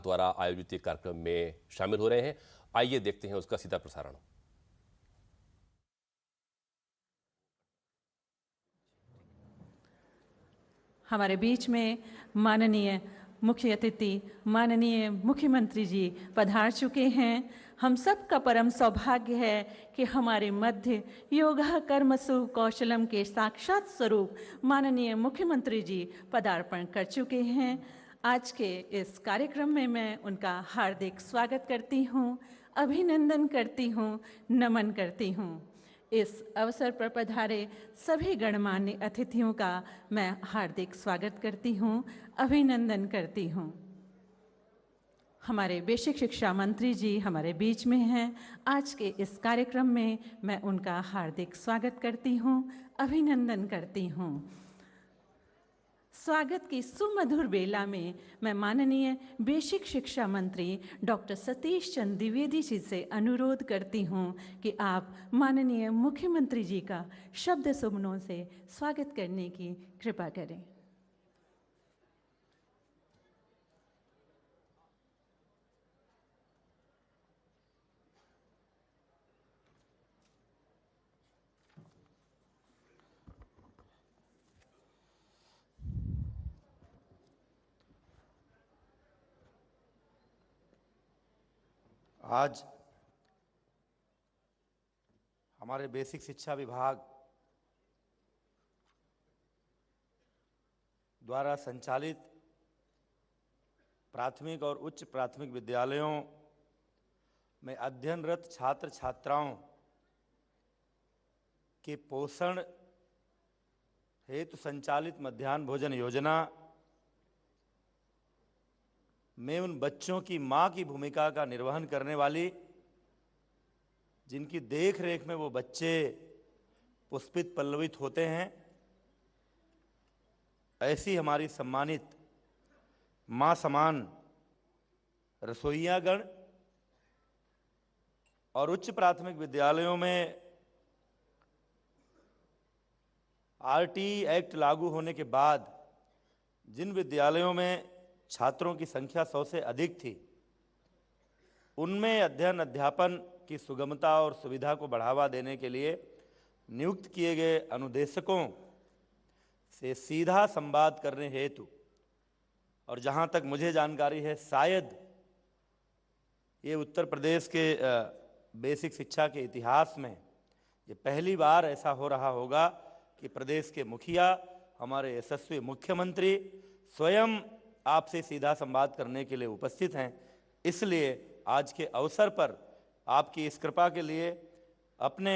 द्वारा आयोजित एक कार्यक्रम में शामिल हो रहे हैं। आइए देखते हैं उसका सीधा प्रसारण। हमारे बीच में माननीय मुख्य अतिथि माननीय मुख्यमंत्री जी पधार चुके हैं। हम सब का परम सौभाग्य है कि हमारे मध्य योगा कर्मसु कौशलम के साक्षात स्वरूप माननीय मुख्यमंत्री जी पदार्पण कर चुके हैं। आज के इस कार्यक्रम में मैं उनका हार्दिक स्वागत करती हूँ, अभिनंदन करती हूँ, नमन करती हूँ। इस अवसर पर पधारे सभी गणमान्य अतिथियों का मैं हार्दिक स्वागत करती हूँ, अभिनंदन करती हूँ। हमारे बेसिक शिक्षा मंत्री जी हमारे बीच में हैं। आज के इस कार्यक्रम में मैं उनका हार्दिक स्वागत करती हूँ, अभिनंदन करती हूँ। स्वागत की सुमधुर बेला में मैं माननीय बेसिक शिक्षा मंत्री डॉक्टर सतीश चंद्र द्विवेदी जी से अनुरोध करती हूं कि आप माननीय मुख्यमंत्री जी का शब्द सुमनों से स्वागत करने की कृपा करें। आज हमारे बेसिक शिक्षा विभाग द्वारा संचालित प्राथमिक और उच्च प्राथमिक विद्यालयों में अध्ययनरत छात्र छात्राओं के पोषण हेतु संचालित मध्याह्न भोजन योजना में उन बच्चों की मां की भूमिका का निर्वहन करने वाली, जिनकी देख रेख में वो बच्चे पुष्पित पल्लवित होते हैं, ऐसी हमारी सम्मानित मां समान रसोइयागण और उच्च प्राथमिक विद्यालयों में आरटी एक्ट लागू होने के बाद जिन विद्यालयों में छात्रों की संख्या 100 से अधिक थी, उनमें अध्ययन अध्यापन की सुगमता और सुविधा को बढ़ावा देने के लिए नियुक्त किए गए अनुदेशकों से सीधा संवाद करने हेतु, और जहां तक मुझे जानकारी है शायद ये उत्तर प्रदेश के बेसिक शिक्षा के इतिहास में ये पहली बार ऐसा हो रहा होगा कि प्रदेश के मुखिया, हमारे यशस्वी मुख्यमंत्री स्वयं आपसे सीधा संवाद करने के लिए उपस्थित हैं। इसलिए आज के अवसर पर आपकी इस कृपा के लिए अपने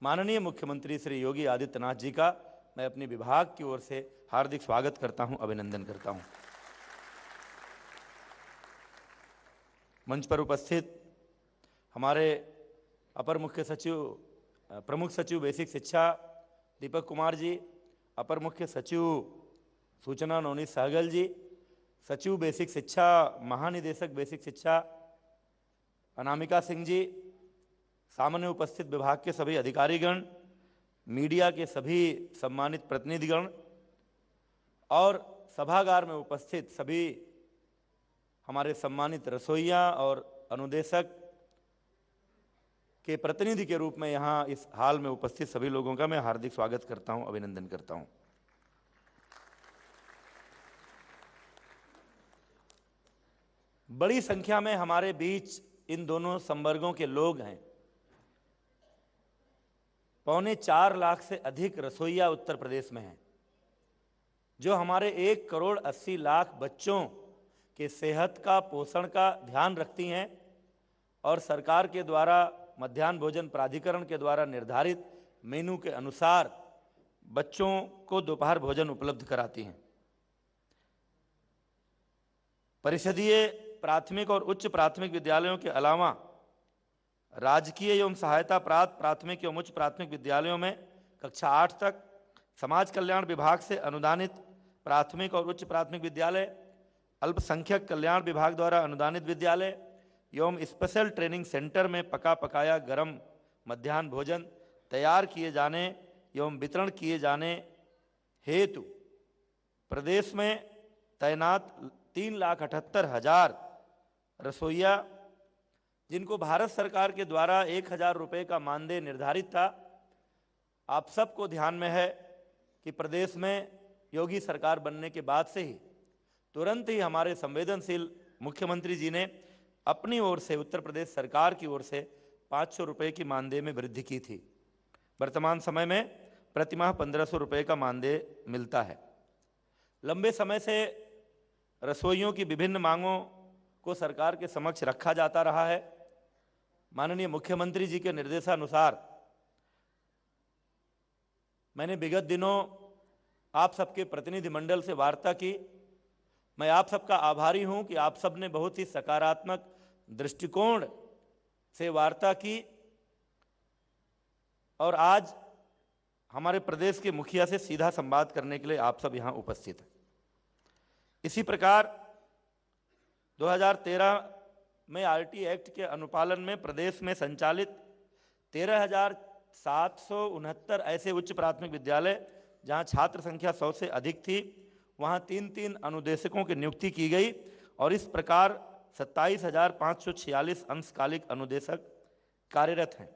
माननीय मुख्यमंत्री श्री योगी आदित्यनाथ जी का मैं अपने विभाग की ओर से हार्दिक स्वागत करता हूं, अभिनंदन करता हूं। मंच पर उपस्थित हमारे अपर मुख्य सचिव, प्रमुख सचिव बेसिक शिक्षा दीपक कुमार जी, अपर मुख्य सचिव सूचना नवनीत सहगल जी, सचिव बेसिक शिक्षा महानिदेशक बेसिक शिक्षा अनामिका सिंह जी, सामने उपस्थित विभाग के सभी अधिकारीगण, मीडिया के सभी सम्मानित प्रतिनिधिगण और सभागार में उपस्थित सभी हमारे सम्मानित रसोइया और अनुदेशक के प्रतिनिधि के रूप में यहाँ इस हाल में उपस्थित सभी लोगों का मैं हार्दिक स्वागत करता हूँ, अभिनंदन करता हूँ। बड़ी संख्या में हमारे बीच इन दोनों संवर्गों के लोग हैं। 3.25 लाख से अधिक रसोइया उत्तर प्रदेश में हैं, जो हमारे 1 करोड़ 80 लाख बच्चों के सेहत का, पोषण का ध्यान रखती हैं और सरकार के द्वारा मध्याह्न भोजन प्राधिकरण के द्वारा निर्धारित मेनू के अनुसार बच्चों को दोपहर भोजन उपलब्ध कराती हैं। परिषदीय प्राथमिक और उच्च प्राथमिक विद्यालयों के अलावा राजकीय एवं सहायता प्राप्त प्राथमिक एवं उच्च प्राथमिक विद्यालयों में कक्षा 8 तक समाज कल्याण विभाग से अनुदानित प्राथमिक और उच्च प्राथमिक विद्यालय, अल्पसंख्यक कल्याण विभाग द्वारा अनुदानित विद्यालय एवं स्पेशल ट्रेनिंग सेंटर में पका पकाया गरम मध्याह्न भोजन तैयार किए जाने एवं वितरण किए जाने हेतु प्रदेश में तैनात 3,78,000 रसोइया, जिनको भारत सरकार के द्वारा 1,000 रुपये का मानदेय निर्धारित था। आप सबको ध्यान में है कि प्रदेश में योगी सरकार बनने के बाद से ही तुरंत ही हमारे संवेदनशील मुख्यमंत्री जी ने अपनी ओर से, उत्तर प्रदेश सरकार की ओर से 500 रुपये की मानदेय में वृद्धि की थी। वर्तमान समय में प्रतिमाह 1,500 रुपये का मानदेय मिलता है। लंबे समय से रसोइयों की विभिन्न मांगों को सरकार के समक्ष रखा जाता रहा है। माननीय मुख्यमंत्री जी के निर्देशानुसार मैंने विगत दिनों आप सबके प्रतिनिधिमंडल से वार्ता की। मैं आप सबका आभारी हूं कि आप सब ने बहुत ही सकारात्मक दृष्टिकोण से वार्ता की और आज हमारे प्रदेश के मुखिया से सीधा संवाद करने के लिए आप सब यहां उपस्थित हैं। इसी प्रकार 2013 में आरटी एक्ट के अनुपालन में प्रदेश में संचालित 13,769 ऐसे उच्च प्राथमिक विद्यालय जहां छात्र संख्या 100 से अधिक थी, वहां 3-3 अनुदेशकों की नियुक्ति की गई और इस प्रकार 27,546 अंशकालिक अनुदेशक कार्यरत हैं,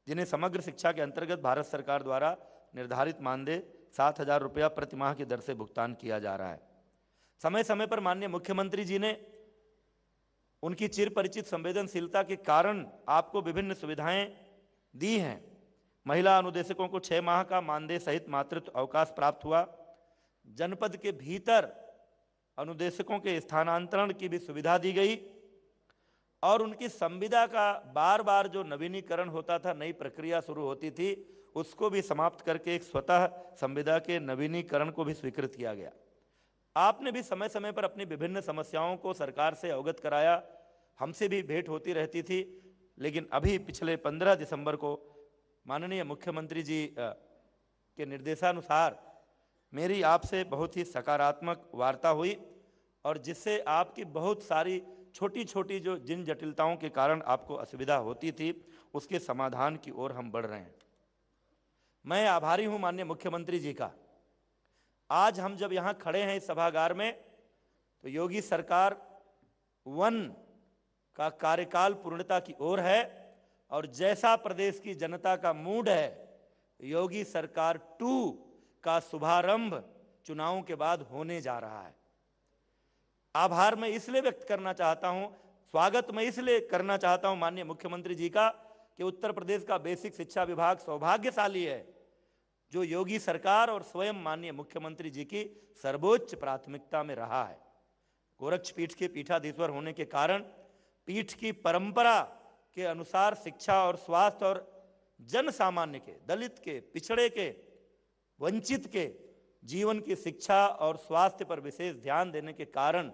जिन्हें समग्र शिक्षा के अंतर्गत भारत सरकार द्वारा निर्धारित मानदेय 7,000 रुपया प्रति माह की दर से भुगतान किया जा रहा है। समय समय पर माननीय मुख्यमंत्री जी ने उनकी चिर परिचित संवेदनशीलता के कारण आपको विभिन्न सुविधाएं दी हैं। महिला अनुदेशकों को 6 माह का मानदेय सहित मातृत्व अवकाश प्राप्त हुआ। जनपद के भीतर अनुदेशकों के स्थानांतरण की भी सुविधा दी गई और उनकी संविदा का बार बार जो नवीनीकरण होता था, नई प्रक्रिया शुरू होती थी, उसको भी समाप्त करके एक स्वतः संविदा के नवीनीकरण को भी स्वीकृत किया गया। आपने भी समय समय पर अपनी विभिन्न समस्याओं को सरकार से अवगत कराया, हमसे भी भेंट होती रहती थी, लेकिन अभी पिछले 15 दिसंबर को माननीय मुख्यमंत्री जी के निर्देशानुसार मेरी आपसे बहुत ही सकारात्मक वार्ता हुई और जिससे आपकी बहुत सारी छोटी छोटी जो जिन जटिलताओं के कारण आपको असुविधा होती थी, उसके समाधान की ओर हम बढ़ रहे हैं। मैं आभारी हूं माननीय मुख्यमंत्री जी का। आज हम जब यहां खड़े हैं इस सभागार में, तो योगी सरकार 1 का कार्यकाल पूर्णता की ओर है और जैसा प्रदेश की जनता का मूड है, योगी सरकार 2 का शुभारंभ चुनावों के बाद होने जा रहा है। आभार मैं इसलिए व्यक्त करना चाहता हूं, स्वागत मैं इसलिए करना चाहता हूं माननीय मुख्यमंत्री जी का कि उत्तर प्रदेश का बेसिक शिक्षा विभाग सौभाग्यशाली है, जो योगी सरकार और स्वयं माननीय मुख्यमंत्री जी की सर्वोच्च प्राथमिकता में रहा है। गोरक्ष पीठ के पीठाधीश्वर होने के कारण पीठ की परंपरा के अनुसार शिक्षा और स्वास्थ्य और जन सामान्य के, दलित के, पिछड़े के, वंचित के जीवन की शिक्षा और स्वास्थ्य पर विशेष ध्यान देने के कारण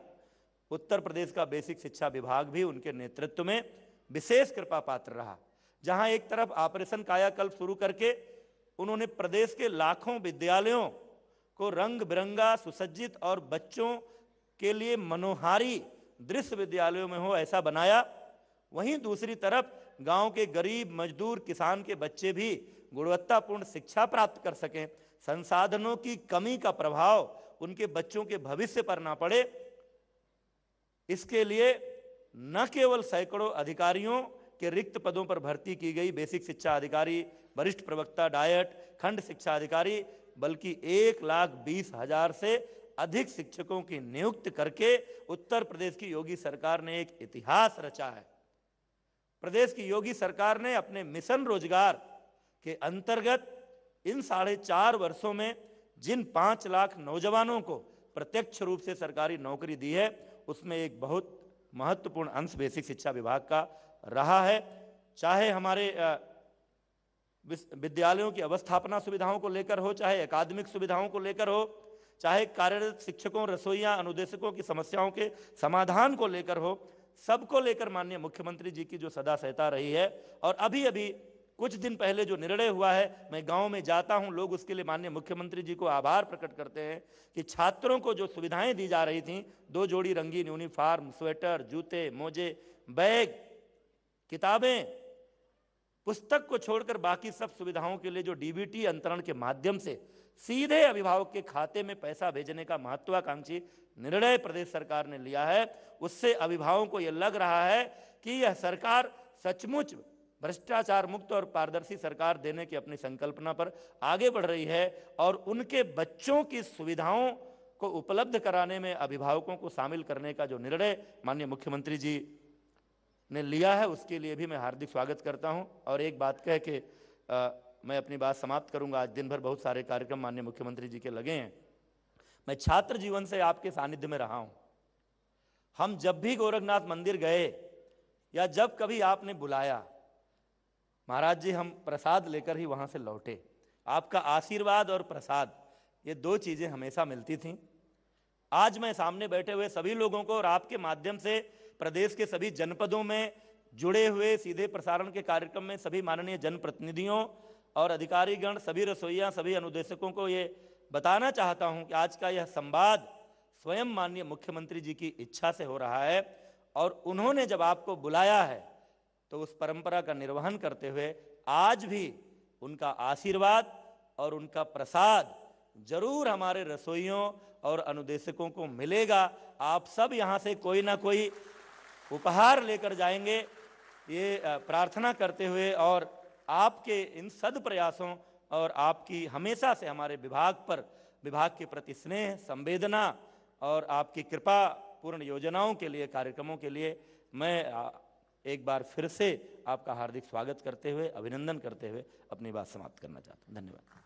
उत्तर प्रदेश का बेसिक शिक्षा विभाग भी उनके नेतृत्व में विशेष कृपा पात्र रहा। जहां एक तरफ ऑपरेशन कायाकल्प शुरू करके उन्होंने प्रदेश के लाखों विद्यालयों को रंग बिरंगा सुसज्जित और बच्चों के लिए मनोहारी दृश्य विद्यालयों में हो ऐसा बनाया, वहीं दूसरी तरफ गांव के गरीब मजदूर किसान के बच्चे भी गुणवत्तापूर्ण शिक्षा प्राप्त कर सकें, संसाधनों की कमी का प्रभाव उनके बच्चों के भविष्य पर ना पड़े, इसके लिए न केवल सैकड़ों अधिकारियों के रिक्त पदों पर भर्ती की गई बेसिक शिक्षा अधिकारी, वरिष्ठ प्रवक्ता, डायट, खंड शिक्षा अधिकारी, बल्कि 1,20,000 से अधिक शिक्षकों की नियुक्ति करके उत्तर प्रदेश की योगी सरकार ने एक इतिहास रचा है। प्रदेश की योगी सरकार ने अपने मिशन रोजगार के अंतर्गत इन 4.5 वर्षों में जिन 5 लाख नौजवानों को प्रत्यक्ष रूप से सरकारी नौकरी दी है, उसमें एक बहुत महत्वपूर्ण अंश बेसिक शिक्षा विभाग का रहा है। चाहे हमारे विद्यालयों की अवस्थापना सुविधाओं को लेकर हो, चाहे अकादमिक सुविधाओं को लेकर हो, चाहे कार्यरत शिक्षकों, रसोइया, अनुदेशकों की समस्याओं के समाधान को लेकर हो, सबको लेकर माननीय मुख्यमंत्री जी की जो सदा सहता रही है। और अभी अभी कुछ दिन पहले जो निर्णय हुआ है, मैं गांव में जाता हूं, लोग उसके लिए माननीय मुख्यमंत्री जी को आभार प्रकट करते हैं कि छात्रों को जो सुविधाएं दी जा रही थीं, 2 जोड़ी रंगीन यूनिफॉर्म, स्वेटर, जूते, मोजे, बैग, किताबें, पुस्तक को छोड़कर बाकी सब सुविधाओं के लिए जो डीबीटी अंतरण के माध्यम से सीधे अभिभावक के खाते में पैसा भेजने का महत्वाकांक्षी निर्णय प्रदेश सरकार ने लिया है, उससे अभिभावकों को यह लग रहा है कि यह सरकार सचमुच भ्रष्टाचार मुक्त और पारदर्शी सरकार देने की अपनी संकल्पना पर आगे बढ़ रही है और उनके बच्चों की सुविधाओं को उपलब्ध कराने में अभिभावकों को शामिल करने का जो निर्णय माननीय मुख्यमंत्री जी ने लिया है, उसके लिए भी मैं हार्दिक स्वागत करता हूं। और एक बात कह के मैं अपनी बात समाप्त करूंगा। आज दिन भर बहुत सारे कार्यक्रम माननीय मुख्यमंत्री जी के लगे हैं। मैं छात्र जीवन से आपके सानिध्य में रहा हूं। हम जब भी गोरखनाथ मंदिर गए या जब कभी आपने बुलाया, महाराज जी, हम प्रसाद लेकर ही वहां से लौटे। आपका आशीर्वाद और प्रसाद, ये दो चीजें हमेशा मिलती थीं। आज मैं सामने बैठे हुए सभी लोगों को और आपके माध्यम से प्रदेश के सभी जनपदों में जुड़े हुए सीधे प्रसारण के कार्यक्रम में सभी माननीय जनप्रतिनिधियों और अधिकारीगण, सभी रसोइया, सभी अनुदेशकों को ये बताना चाहता हूं कि आज का यह संवाद स्वयं माननीय मुख्यमंत्री जी की इच्छा से हो रहा है और उन्होंने जब आपको बुलाया है तो उस परंपरा का निर्वहन करते हुए आज भी उनका आशीर्वाद और उनका प्रसाद जरूर हमारे रसोइयों और अनुदेशकों को मिलेगा। आप सब यहाँ से कोई ना कोई उपहार लेकर जाएंगे, ये प्रार्थना करते हुए और आपके इन सद प्रयासों और आपकी हमेशा से हमारे विभाग के प्रति स्नेह, संवेदना और आपकी कृपा पूर्ण योजनाओं के लिए, कार्यक्रमों के लिए मैं एक बार फिर से आपका हार्दिक स्वागत करते हुए, अभिनंदन करते हुए अपनी बात समाप्त करना चाहता हूं। धन्यवाद।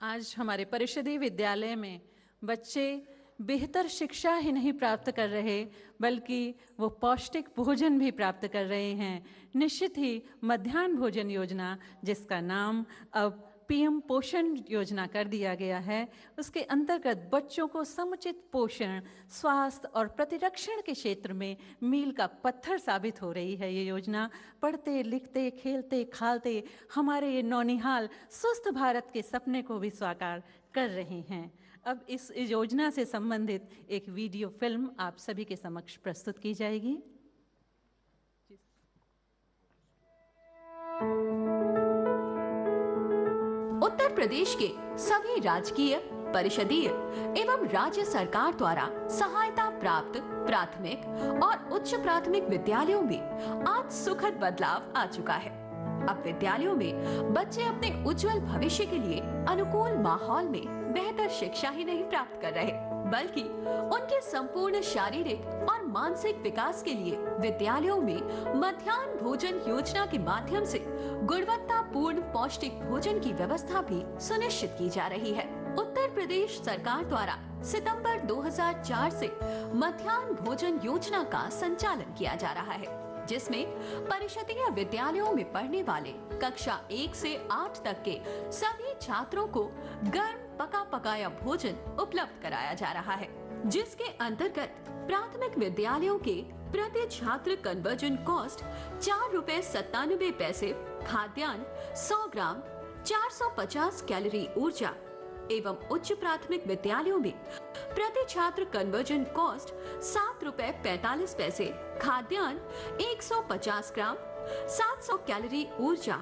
आज हमारे परिषदीय विद्यालय में बच्चे बेहतर शिक्षा ही नहीं प्राप्त कर रहे, बल्कि वो पौष्टिक भोजन भी प्राप्त कर रहे हैं। निश्चित ही मध्याह्न भोजन योजना, जिसका नाम अब पीएम पोषण योजना कर दिया गया है, उसके अंतर्गत बच्चों को समुचित पोषण, स्वास्थ्य और प्रतिरक्षण के क्षेत्र में मील का पत्थर साबित हो रही है। ये योजना पढ़ते लिखते खेलते खालते हमारे ये नौनिहाल स्वस्थ भारत के सपने को भी साकार कर रहे हैं। अब इस योजना से संबंधित एक वीडियो फिल्म आप सभी के समक्ष प्रस्तुत की जाएगी। उत्तर प्रदेश के सभी राजकीय, परिषदीय एवं राज्य सरकार द्वारा सहायता प्राप्त प्राथमिक और उच्च प्राथमिक विद्यालयों में आज सुखद बदलाव आ चुका है। अब विद्यालयों में बच्चे अपने उज्जवल भविष्य के लिए अनुकूल माहौल में बेहतर शिक्षा ही नहीं प्राप्त कर रहे, बल्कि उनके संपूर्ण शारीरिक और मानसिक विकास के लिए विद्यालयों में मध्याह्न भोजन योजना के माध्यम से गुणवत्तापूर्ण पौष्टिक भोजन की व्यवस्था भी सुनिश्चित की जा रही है। उत्तर प्रदेश सरकार द्वारा सितंबर 2004 से मध्याह्न भोजन योजना का संचालन किया जा रहा है, जिसमें परिषदीय विद्यालयों में पढ़ने वाले कक्षा 1 से 8 तक के सभी छात्रों को गर्म पका पकाया भोजन उपलब्ध कराया जा रहा है, जिसके अंतर्गत प्राथमिक विद्यालयों के प्रति छात्र कन्वर्जन कॉस्ट 4.97 पैसे, खाद्यान्न 100 ग्राम, 450 कैलोरी ऊर्जा एवं उच्च प्राथमिक विद्यालयों में प्रति छात्र कन्वर्जन कॉस्ट 7.45 पैसे, खाद्यान्न 150 ग्राम, 700 कैलोरी ऊर्जा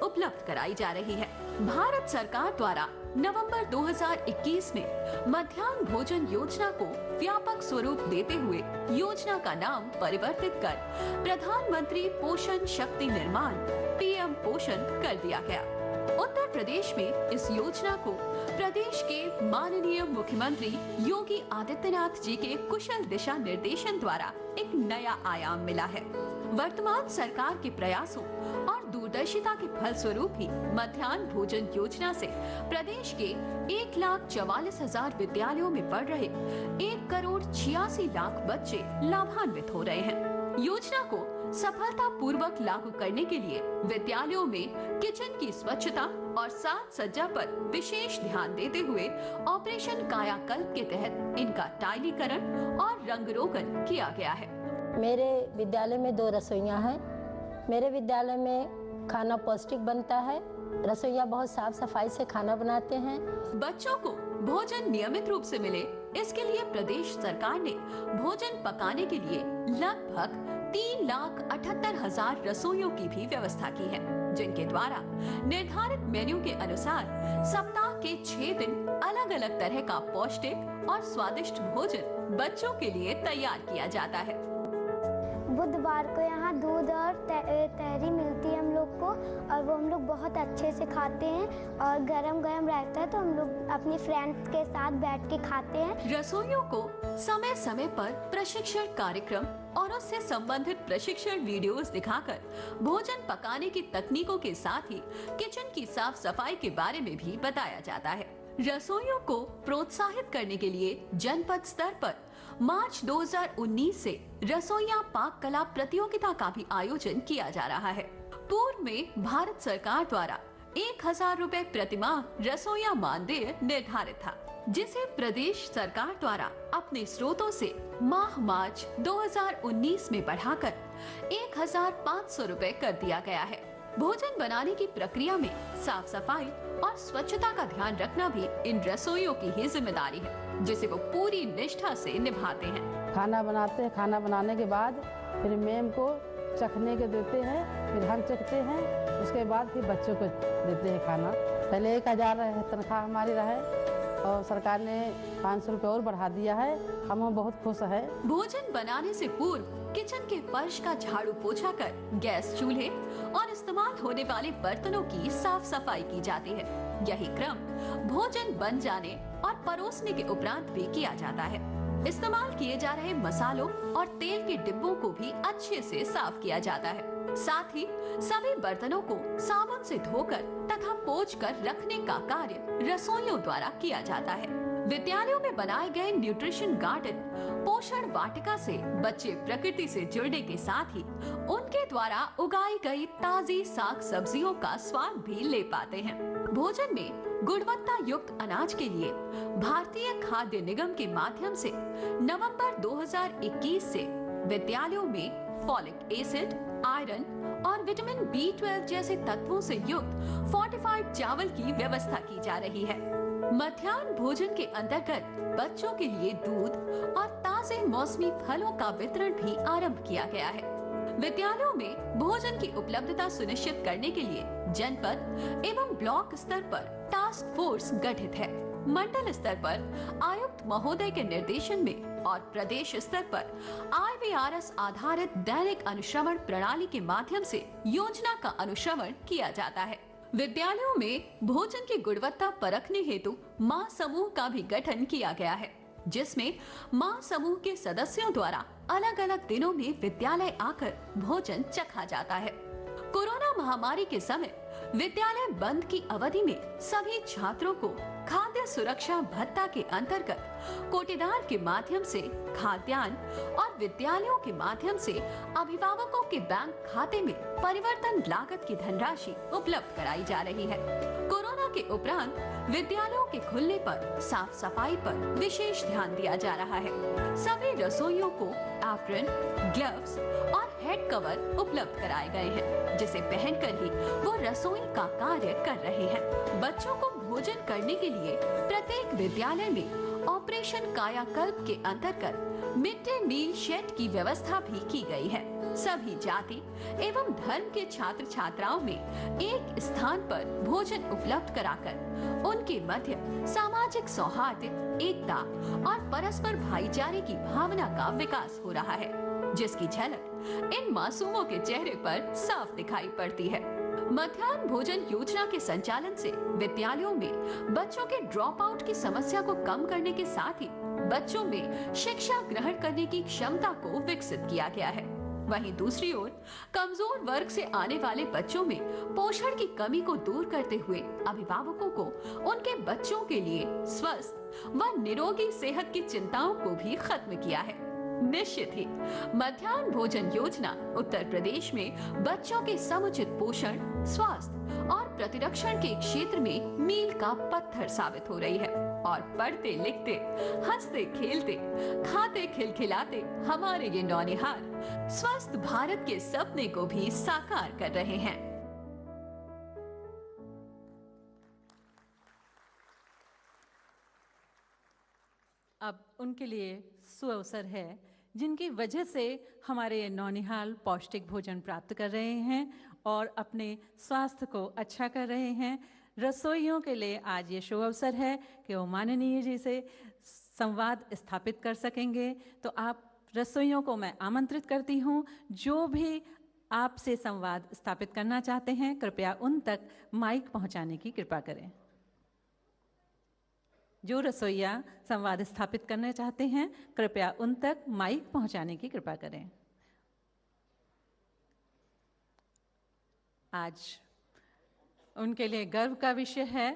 उपलब्ध कराई जा रही है। भारत सरकार द्वारा नवंबर 2021 में मध्याह्न भोजन योजना को व्यापक स्वरूप देते हुए योजना का नाम परिवर्तित कर प्रधानमंत्री पोषण शक्ति निर्माण पीएम पोषण कर दिया गया। उत्तर प्रदेश में इस योजना को प्रदेश के माननीय मुख्यमंत्री योगी आदित्यनाथ जी के कुशल दिशा निर्देशन द्वारा एक नया आयाम मिला है। वर्तमान सरकार के प्रयासों और दूरदर्शिता के फलस्वरूप ही मध्याह्न भोजन योजना से प्रदेश के 1,44,000 विद्यालयों में पढ़ रहे 1,86,00,000 बच्चे लाभान्वित हो रहे हैं। योजना को सफलता पूर्वक लागू करने के लिए विद्यालयों में किचन की स्वच्छता और साज सज्जा पर विशेष ध्यान देते हुए ऑपरेशन कायाकल्प के तहत इनका टाइलीकरण और रंगरोगन किया गया है। मेरे विद्यालय में 2 रसोइयां हैं। मेरे विद्यालय में खाना पौष्टिक बनता है। रसोइया बहुत साफ सफाई से खाना बनाते हैं। बच्चों को भोजन नियमित रूप से मिले, इसके लिए प्रदेश सरकार ने भोजन पकाने के लिए लगभग 3,78,000 रसोइयों की भी व्यवस्था की है। जिनके द्वारा निर्धारित मेन्यू के अनुसार सप्ताह के 6 दिन अलग अलग तरह का पौष्टिक और स्वादिष्ट भोजन बच्चों के लिए तैयार किया जाता है। बुधवार को यहाँ दूध और तहरी मिलती है हम लोग को, और वो हम लोग बहुत अच्छे से खाते हैं और गरम गरम रहता है, तो हम लोग अपनी फ्रेंड्स के साथ बैठ के खाते हैं। रसोइयों को समय समय पर प्रशिक्षण कार्यक्रम और उससे संबंधित प्रशिक्षण वीडियोस दिखाकर भोजन पकाने की तकनीकों के साथ ही किचन की साफ सफाई के बारे में भी बताया जाता है। रसोइयों को प्रोत्साहित करने के लिए जनपद स्तर पर मार्च 2019 से रसोइया पाक कला प्रतियोगिता का भी आयोजन किया जा रहा है। पूर्व में भारत सरकार द्वारा 1000 रुपए प्रतिमाह रसोइया मानदेय निर्धारित था, जिसे प्रदेश सरकार द्वारा अपने स्रोतों से माह मार्च 2019 में बढ़ाकर 1500 रुपए कर दिया गया है। भोजन बनाने की प्रक्रिया में साफ सफाई और स्वच्छता का ध्यान रखना भी इन रसोइयों की ही जिम्मेदारी है, जिसे वो पूरी निष्ठा से निभाते हैं। खाना बनाते हैं, खाना बनाने के बाद फिर मैम को चखने के देते हैं, फिर हम चखते हैं, उसके बाद फिर बच्चों को देते हैं खाना। पहले 1000 तनख्वाह हमारी रहे और सरकार ने 500 रुपये और बढ़ा दिया है। हम बहुत खुश है। भोजन बनाने से पूर्व किचन के फर्श का झाड़ू पोछा कर गैस चूल्हे और इस्तेमाल होने वाले बर्तनों की साफ सफाई की जाती है। यही क्रम भोजन बन जाने और परोसने के उपरांत भी किया जाता है। इस्तेमाल किए जा रहे मसालों और तेल के डिब्बों को भी अच्छे से साफ किया जाता है। साथ ही सभी बर्तनों को साबुन से धोकर तथा पोंछ कर रखने का कार्य रसोइयों द्वारा किया जाता है। विद्यालयों में बनाए गए न्यूट्रिशन गार्डन पोषण वाटिका से बच्चे प्रकृति से जुड़ने के साथ ही उनके द्वारा उगाई गई ताजी साग सब्जियों का स्वाद भी ले पाते हैं। भोजन में गुणवत्ता युक्त अनाज के लिए भारतीय खाद्य निगम के माध्यम से नवंबर 2021 से विद्यालयों में फॉलिक एसिड, आयरन और विटामिन B12 जैसे तत्वों से युक्त फोर्टिफाइड चावल की व्यवस्था की जा रही है। मध्याह्न भोजन के अंतर्गत बच्चों के लिए दूध और ताजे मौसमी फलों का वितरण भी आरंभ किया गया है। विद्यालयों में भोजन की उपलब्धता सुनिश्चित करने के लिए जनपद एवं ब्लॉक स्तर पर टास्क फोर्स गठित है। मंडल स्तर पर आयुक्त महोदय के निर्देशन में और प्रदेश स्तर पर IVRS आधारित दैनिक अनुश्रवण प्रणाली के माध्यम से योजना का अनुश्रवण किया जाता है। विद्यालयों में भोजन की गुणवत्ता परखने हेतु माँ समूह का भी गठन किया गया है, जिसमें माँ समूह के सदस्यों द्वारा अलग अलग दिनों में विद्यालय आकर भोजन चखा जाता है। कोरोना महामारी के समय विद्यालय बंद की अवधि में सभी छात्रों को खाद्य सुरक्षा भत्ता के अंतर्गत कोटेदार के माध्यम से खाद्यान्न और विद्यालयों के माध्यम से अभिभावकों के बैंक खाते में परिवर्तन लागत की धनराशि उपलब्ध कराई जा रही है। कोरोना के उपरांत विद्यालयों के खुलने पर साफ सफाई पर विशेष ध्यान दिया जा रहा है। सभी रसोइयों को एप्रन, ग्लव्स और हेड कवर उपलब्ध कराए गए हैं, जिसे पहनकर ही वो रसोई का कार्य कर रहे हैं। बच्चों को भोजन करने के लिए प्रत्येक विद्यालय में ऑपरेशन कायाकल्प के अंतर्गत मिड डे मील शेड की व्यवस्था भी की गई है। सभी जाति एवं धर्म के छात्र छात्राओं में एक स्थान पर भोजन उपलब्ध कराकर उनके मध्य सामाजिक सौहार्द, एकता और परस्पर भाईचारे की भावना का विकास हो रहा है, जिसकी झलक इन मासूमों के चेहरे पर साफ दिखाई पड़ती है। मध्याह्न भोजन योजना के संचालन से विद्यालयों में बच्चों के ड्रॉप आउट की समस्या को कम करने के साथ ही बच्चों में शिक्षा ग्रहण करने की क्षमता को विकसित किया गया है। वहीं दूसरी ओर कमजोर वर्ग से आने वाले बच्चों में पोषण की कमी को दूर करते हुए अभिभावकों को उनके बच्चों के लिए स्वस्थ व निरोगी सेहत की चिंताओं को भी खत्म किया है। निश्चित ही मध्याह्न भोजन योजना उत्तर प्रदेश में बच्चों के समुचित पोषण, स्वास्थ्य और प्रतिरक्षण के क्षेत्र में मील का पत्थर साबित हो रही है और पढ़ते लिखते, हंसते खेलते, खाते खिलखिलाते हमारे ये नौनिहाल स्वस्थ भारत के सपने को भी साकार कर रहे हैं। अब उनके लिए सुअवसर है जिनकी वजह से हमारे नौनिहाल पौष्टिक भोजन प्राप्त कर रहे हैं और अपने स्वास्थ्य को अच्छा कर रहे हैं। रसोइयों के लिए आज ये शुभ अवसर है कि वो माननीय जी से संवाद स्थापित कर सकेंगे। तो आप रसोइयों को मैं आमंत्रित करती हूँ, जो भी आपसे संवाद स्थापित करना चाहते हैं कृपया उन तक माइक पहुँचाने की कृपा करें। जो रसोइया संवाद स्थापित करना चाहते हैं कृपया उन तक माइक पहुँचाने की कृपा करें। आज उनके लिए गर्व का विषय है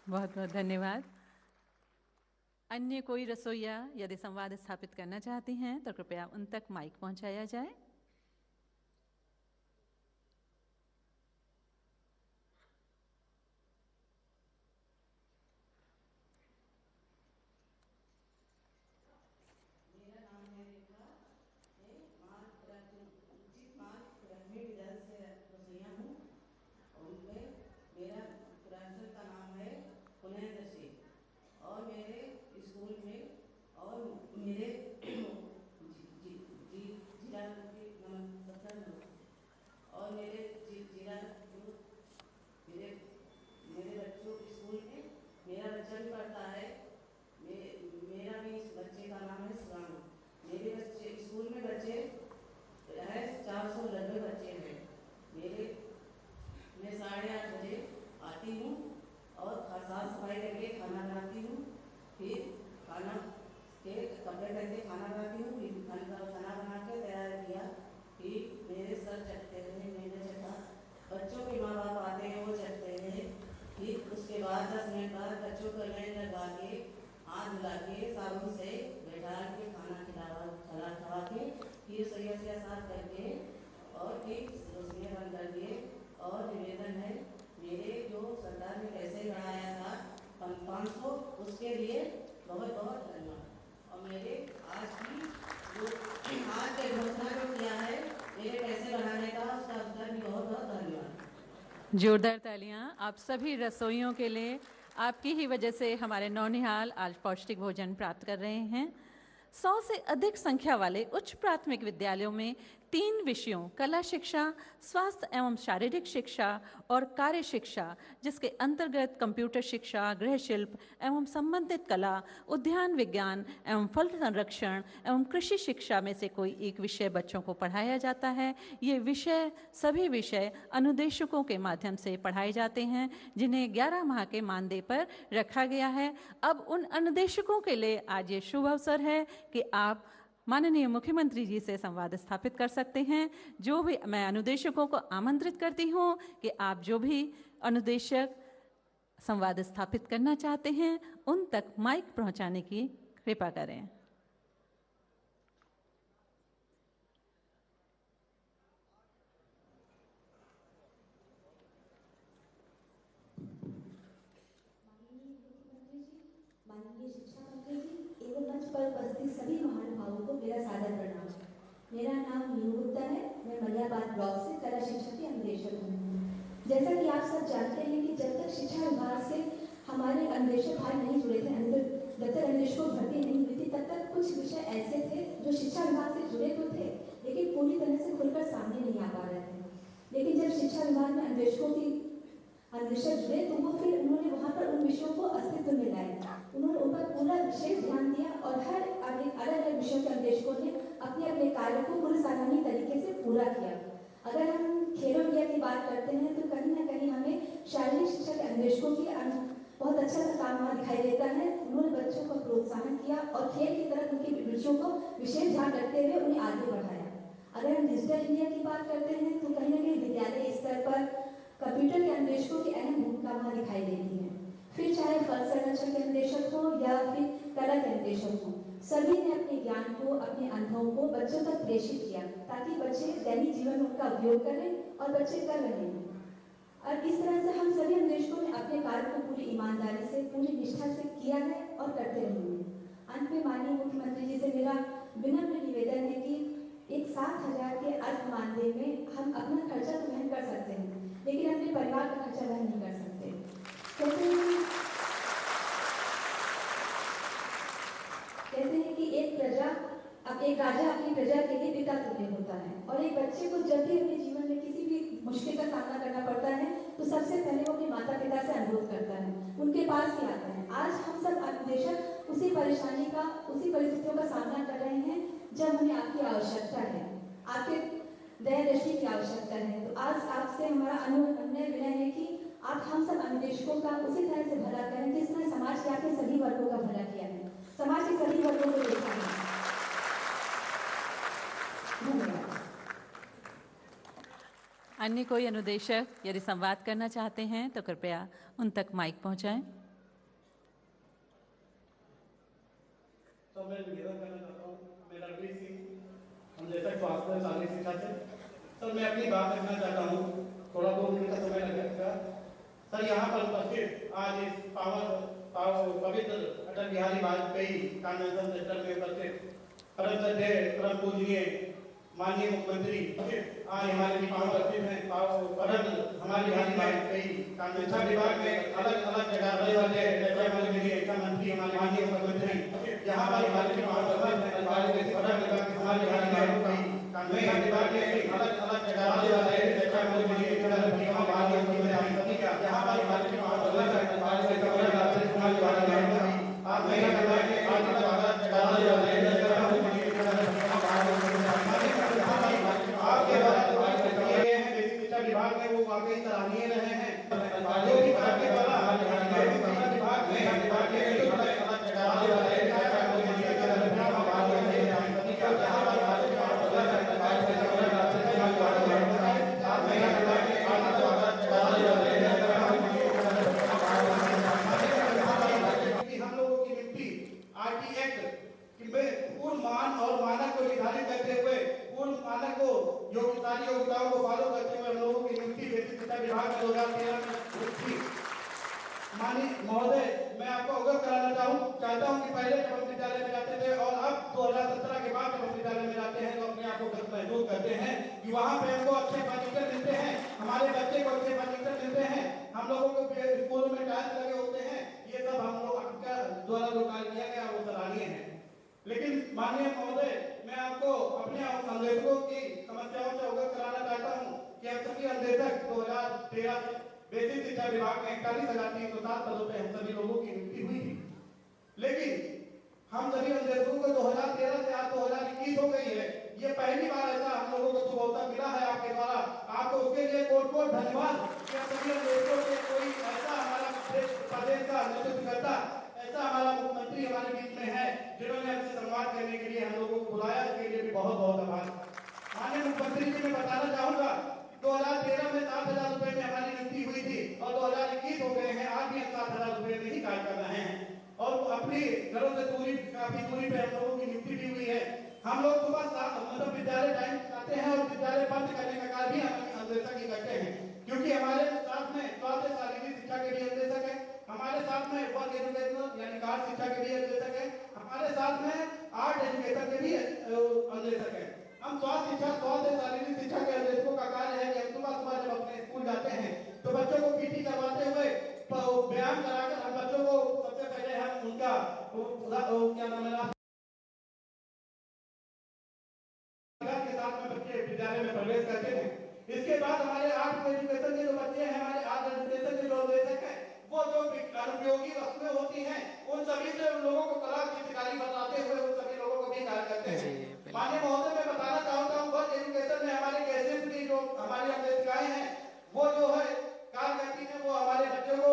बहुत बहुत धन्यवाद। अन्य कोई रसोइया यदि संवाद स्थापित करना चाहती हैं तो कृपया उन तक माइक पहुंचाया जाए। जोरदार तालियां आप सभी रसोइयों के लिए। आपकी ही वजह से हमारे नौनिहाल आज पौष्टिक भोजन प्राप्त कर रहे हैं। 100 से अधिक संख्या वाले उच्च प्राथमिक विद्यालयों में 3 विषयों कला शिक्षा, स्वास्थ्य एवं शारीरिक शिक्षा और कार्य शिक्षा, जिसके अंतर्गत कंप्यूटर शिक्षा, गृह शिल्प एवं संबंधित कला, उद्यान विज्ञान एवं फल संरक्षण एवं कृषि शिक्षा में से कोई एक विषय बच्चों को पढ़ाया जाता है। ये सभी विषय अनुदेशकों के माध्यम से पढ़ाए जाते हैं, जिन्हें 11 माह के मानदेय पर रखा गया है। अब उन अनुदेशकों के लिए आज ये शुभ अवसर है कि आप माननीय मुख्यमंत्री जी से संवाद स्थापित कर सकते हैं। जो भी मैं अनुदेशकों को आमंत्रित करती हूँ कि आप जो भी अनुदेशक संवाद स्थापित करना चाहते हैं उन तक माइक पहुँचाने की कृपा करें। माननीय शिक्षा मंत्री जी एवं मंच पर उपस्थित सभी महानुभावों को मेरा सादर प्रणाम। मेरा नाम मीनू गुप्ता है। मैं मलियाबाद ब्लॉक से कला शिक्षा की अनुदेशक हूँ। जैसा कि आप सब जानते हैं कि जब तक शिक्षा विभाग से हमारे अनुदेशक भाई नहीं जुड़े थे, जब तक अनुदेशकों भर्ती नहीं हुई थी, तब तक कुछ विषय ऐसे थे जो शिक्षा विभाग से जुड़े तो थे लेकिन पूरी तरह से खुलकर सामने नहीं आ पा रहे थे। लेकिन जब शिक्षा विभाग में अनुदेशक जुड़े तो वो फिर उन्होंने वहाँ पर उन विषयों को अस्तित्व में लाया। उन्होंने उन पर पूरा विशेष ध्यान दिया और हर अलग अलग विषयों के अनुदेशकों ने अपने अपने कार्य को पुरस्कारान्वित तरीके से पूरा किया। अगर हम खेलो इंडिया की बात करते हैं तो कहीं ना कहीं हमें शारीरिक शिक्षा के अनुदेशकों की बहुत अच्छा सा काम वहाँ दिखाई देता है। उन्होंने बच्चों को प्रोत्साहन किया और खेल की तरफ उनकी रुचियों को विशेष ध्यान रखते हुए उन्हें आगे बढ़ाया। अगर हम डिजिटल इंडिया की बात करते हैं तो कहीं ना कहीं विद्यालय स्तर पर कंप्यूटर के अनुदेशकों की अहम भूमिका वहाँ दिखाई देती है। फिर चाहे फल संरक्षण के निदेशक हों या फिर कला के निदेशक हों, सभी ने अपने ज्ञान को, अपने अनुभव को बच्चों तक प्रेषित किया ताकि बच्चे दैनिक जीवन में उनका उपयोग करें और बच्चे कर रहे हैं। और इस तरह से हम सभी निदेशकों ने अपने कार्य को पूरी ईमानदारी से, पूरी निष्ठा से किया है और करते रहेंगे। अंत में माननीय मुख्यमंत्री जी से मेरा विनम्र निवेदन है कि एक 7,000 के अल्प मानदेय में हम अपना खर्चा तो वहन कर सकते हैं, लेकिन अपने परिवार का खर्चा वहन नहीं कर सकते। कहते हैं कि एक राजा अपनी प्रजा के लिए पिता तुल्य होता है, और एक बच्चे को जब भी अपने जीवन में किसी भी मुश्किल का सामना करना पड़ता है तो सबसे पहले वो अपने माता पिता से अनुरोध करता है, उनके पास ही आता है। आज हम सब अनुदेशक उसी परेशानी का, उसी परिस्थितियों का सामना कर रहे हैं जब हमें आपकी आवश्यकता है, आपके दया दृष्टि की आवश्यकता है। तो आज आपसे हमारा अनुनय विनय है कि आप हम सब अनुदेशकों का उसी तरह से भला करें जिस तरह समाज के आपने सभी वर्गों का भला किया है, समाज के सभी वर्गों को देखा है। धन्यवाद। अन्य कोई अनुदेशक यदि संवाद करना चाहते हैं तो कृपया उन तक माइक पहुंचाएं। तो मैं निवेदन करना चाहता हूँ, मैं रणवीर सिंह, अनुदेशक स्वास्थ्य शारीरिक शिक्षा से। सर मैं अपनी बात रखना चाहता हूँ, थोड़ा 2 मिनट का समय लगेगा। सर यहाँ पर उपस्थित आज इस पवित्र अटल बिहारी वाजपेयी कन्वेंशन सेंटर में उपस्थित परम श्रद्धेय परम पूजनीय माननीय मुख्यमंत्री आज हमारे पावन उपस्थित हैं। परम हमारे बिहारी वाजपेयी शिक्षा विभाग में अलग अलग जगह रहे वाले मंत्री हमारे माननीय मुख्यमंत्री यहाँ पर हमारे विभाग में अलग अलग जगह रहे वाले शिक्षा मंत्री यहाँ शिक्षा विभाग में वो वाकई सराहनीय रहे हैं। जो भी आपके द्वारा विभाग योग्यताओं को फॉलो करते हुए हम लोगों की नियुक्ति बेसिक शिक्षा विभाग में 2013 में हुई थी। माननीय महोदय, मैं आपको अवगत कराना चाहता हूं कि पहले जब हम विद्यालय में जाते थे और अब 2017 के बाद जब हम विद्यालय में जाते हैं तो अपने आप को गर्व महसूस करते हैं कि वहाँ पे हमको अच्छे फर्नीचर मिलते हैं, हमारे बच्चे को अच्छे फर्नीचर मिलते हैं, हम लोगों को स्कूल में टाइल्स लगे होते हैं। ये सब हम लोग द्वारा जो कार्य किया गया वो सराहनीय है। लेकिन माननीय महोदय, मैं आपको अपने अनुदेशकों की समस्याओं से अवगत कराना चाहता हूं कि हम सभी अनुदेशक 2013 से बेसिक शिक्षा विभाग में 41,307 पदों पे हम सभी लोगों की नियुक्ति हुई थी। लेकिन हम सभी अनुदेशकों को 2013 से आज 2021 हो गई है। ये पहली बार ऐसा हम लोगों को शुभ अवसर मिला है आपके द्वारा। आपको उसके लिए कोट धन्यवाद कि हम सभी अनुदेशकों के कोई ऐसा हमारा प्रदेश का नेतृत्व करता, ऐसा हमारा मुख्यमंत्री हमारे बीच में है जिन्होंने हमसे संवाद करने के लिए हम लोगों को बुलाया। इसके लिए भी बहुत बहुत आभार। माननीय मुख्यमंत्री जी, मैं बताना चाहूंगा 2013 में 7,000 रुपए में हमारी नियुक्ति हुई थी और 2021 हो गए हैं, आज भी हम 7,000 रुपए में ही कार्य कर रहे हैं और अपनी घरों से काफी दूरी पे हम लोगों की नियुक्ति भी हुई है। हम लोग सुबह विद्यालय टाइम जाते हैं और विद्यालय बंद करने का कार्य भी हम अनुदेशक ही करते हैं, क्योंकि हमारे साथ में स्वास्थ्य शारीरिक शिक्षा के भी अनुदेशक है, हमारे साथ में वर्क एजुकेशन यानी कार्य शिक्षा के भी अनुदेशक है, हमारे साथ में आर्ट एजुकेशन के भी अनुदेशक है। हम स्वास्थ्य शारीरिक शिक्षा के अनुदेशकों का कार्य है कि हम सुबह जब अपने स्कूल जाते हैं तो बच्चों को पीटी करवाते हुए व्यायाम कराकर हम बच्चों को सबसे पहले हम उनका क्या नाम है के साथ में बच्चे विद्यालय में प्रवेश करते हैं। इसके बाद हमारे आर्ट एजुकेशन के जो बच्चे हैं, हमारे आर्ट एजुकेशन के जो अनुदेशक हैं, वो जो अनुपयोगी वस्तुएं होती हैं उन सभी से उन लोगों को कला चित्रकारी बनाते हुए उन सभी लोगों को भी कार्य करते हैं। माननीय महोदय, मैं बताना चाहता हूँ वर्क एजुकेशन में हमारे कैसेट की जो हमारी अध्यापिकाएं हैं वो जो है कार्य करती हैं, वो हमारे बच्चों को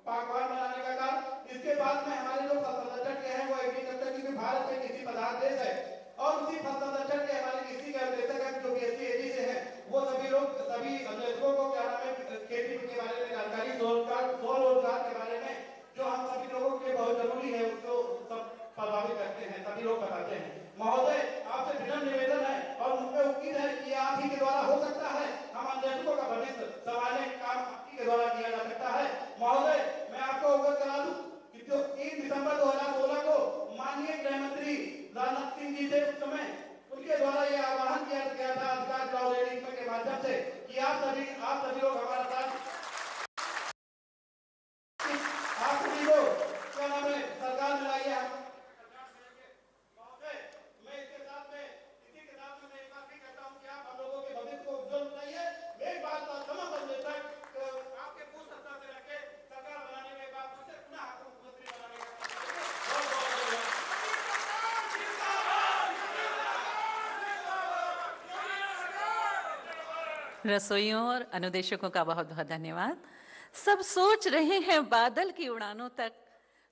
पकवान बनाने का कार्य। इसके बाद में हमारे जो फसल संरक्षण के हैं वो एग्रीकल्चर, क्योंकि भारत में कृषि प्रधान देश है और उसी फसल संरक्षण के हमारे कृषि के अनुदेशक हैं जो BSc से हैं, वो सभी लोग सभी अनुदेशकों को क्या नाम है खेती के बारे में जानकारी, स्वरोजगार के बारे में जो हम सभी लोगों आप ही के द्वारा हो सकता है। हम अन्वेषकों का भविष्य संभालने का काम आप ही के द्वारा किया जा सकता है। महोदय, मैं आपको अवगत करा दूं कि जो 3 दिसंबर 2016 को माननीय गृह मंत्री राजनाथ सिंह जी थे, उस समय उनके द्वारा यह आह्वान किया गया था अधिकार चुनाव लेडीज के माध्यम से कि आप सभी लोग हमारा साथ, आप सभी लोग क्या नाम है सरकार में लाइए। महोदय, मैं इसके साथ में इसी के साथ में मैं एक बात भी कहता हूं कि आप हम लोगों के भविष्य को उज्जवल बनाइए। एक बात का समर्थन देता है आपके पूर्व सत्ता से रखे सरकार बनाने के बाद फिर से पुनः आपको मुख्यमंत्री बनाने का रसोइयों और अनुदेशकों का बहुत बहुत धन्यवाद। सब सोच रहे हैं बादल की उड़ानों तक,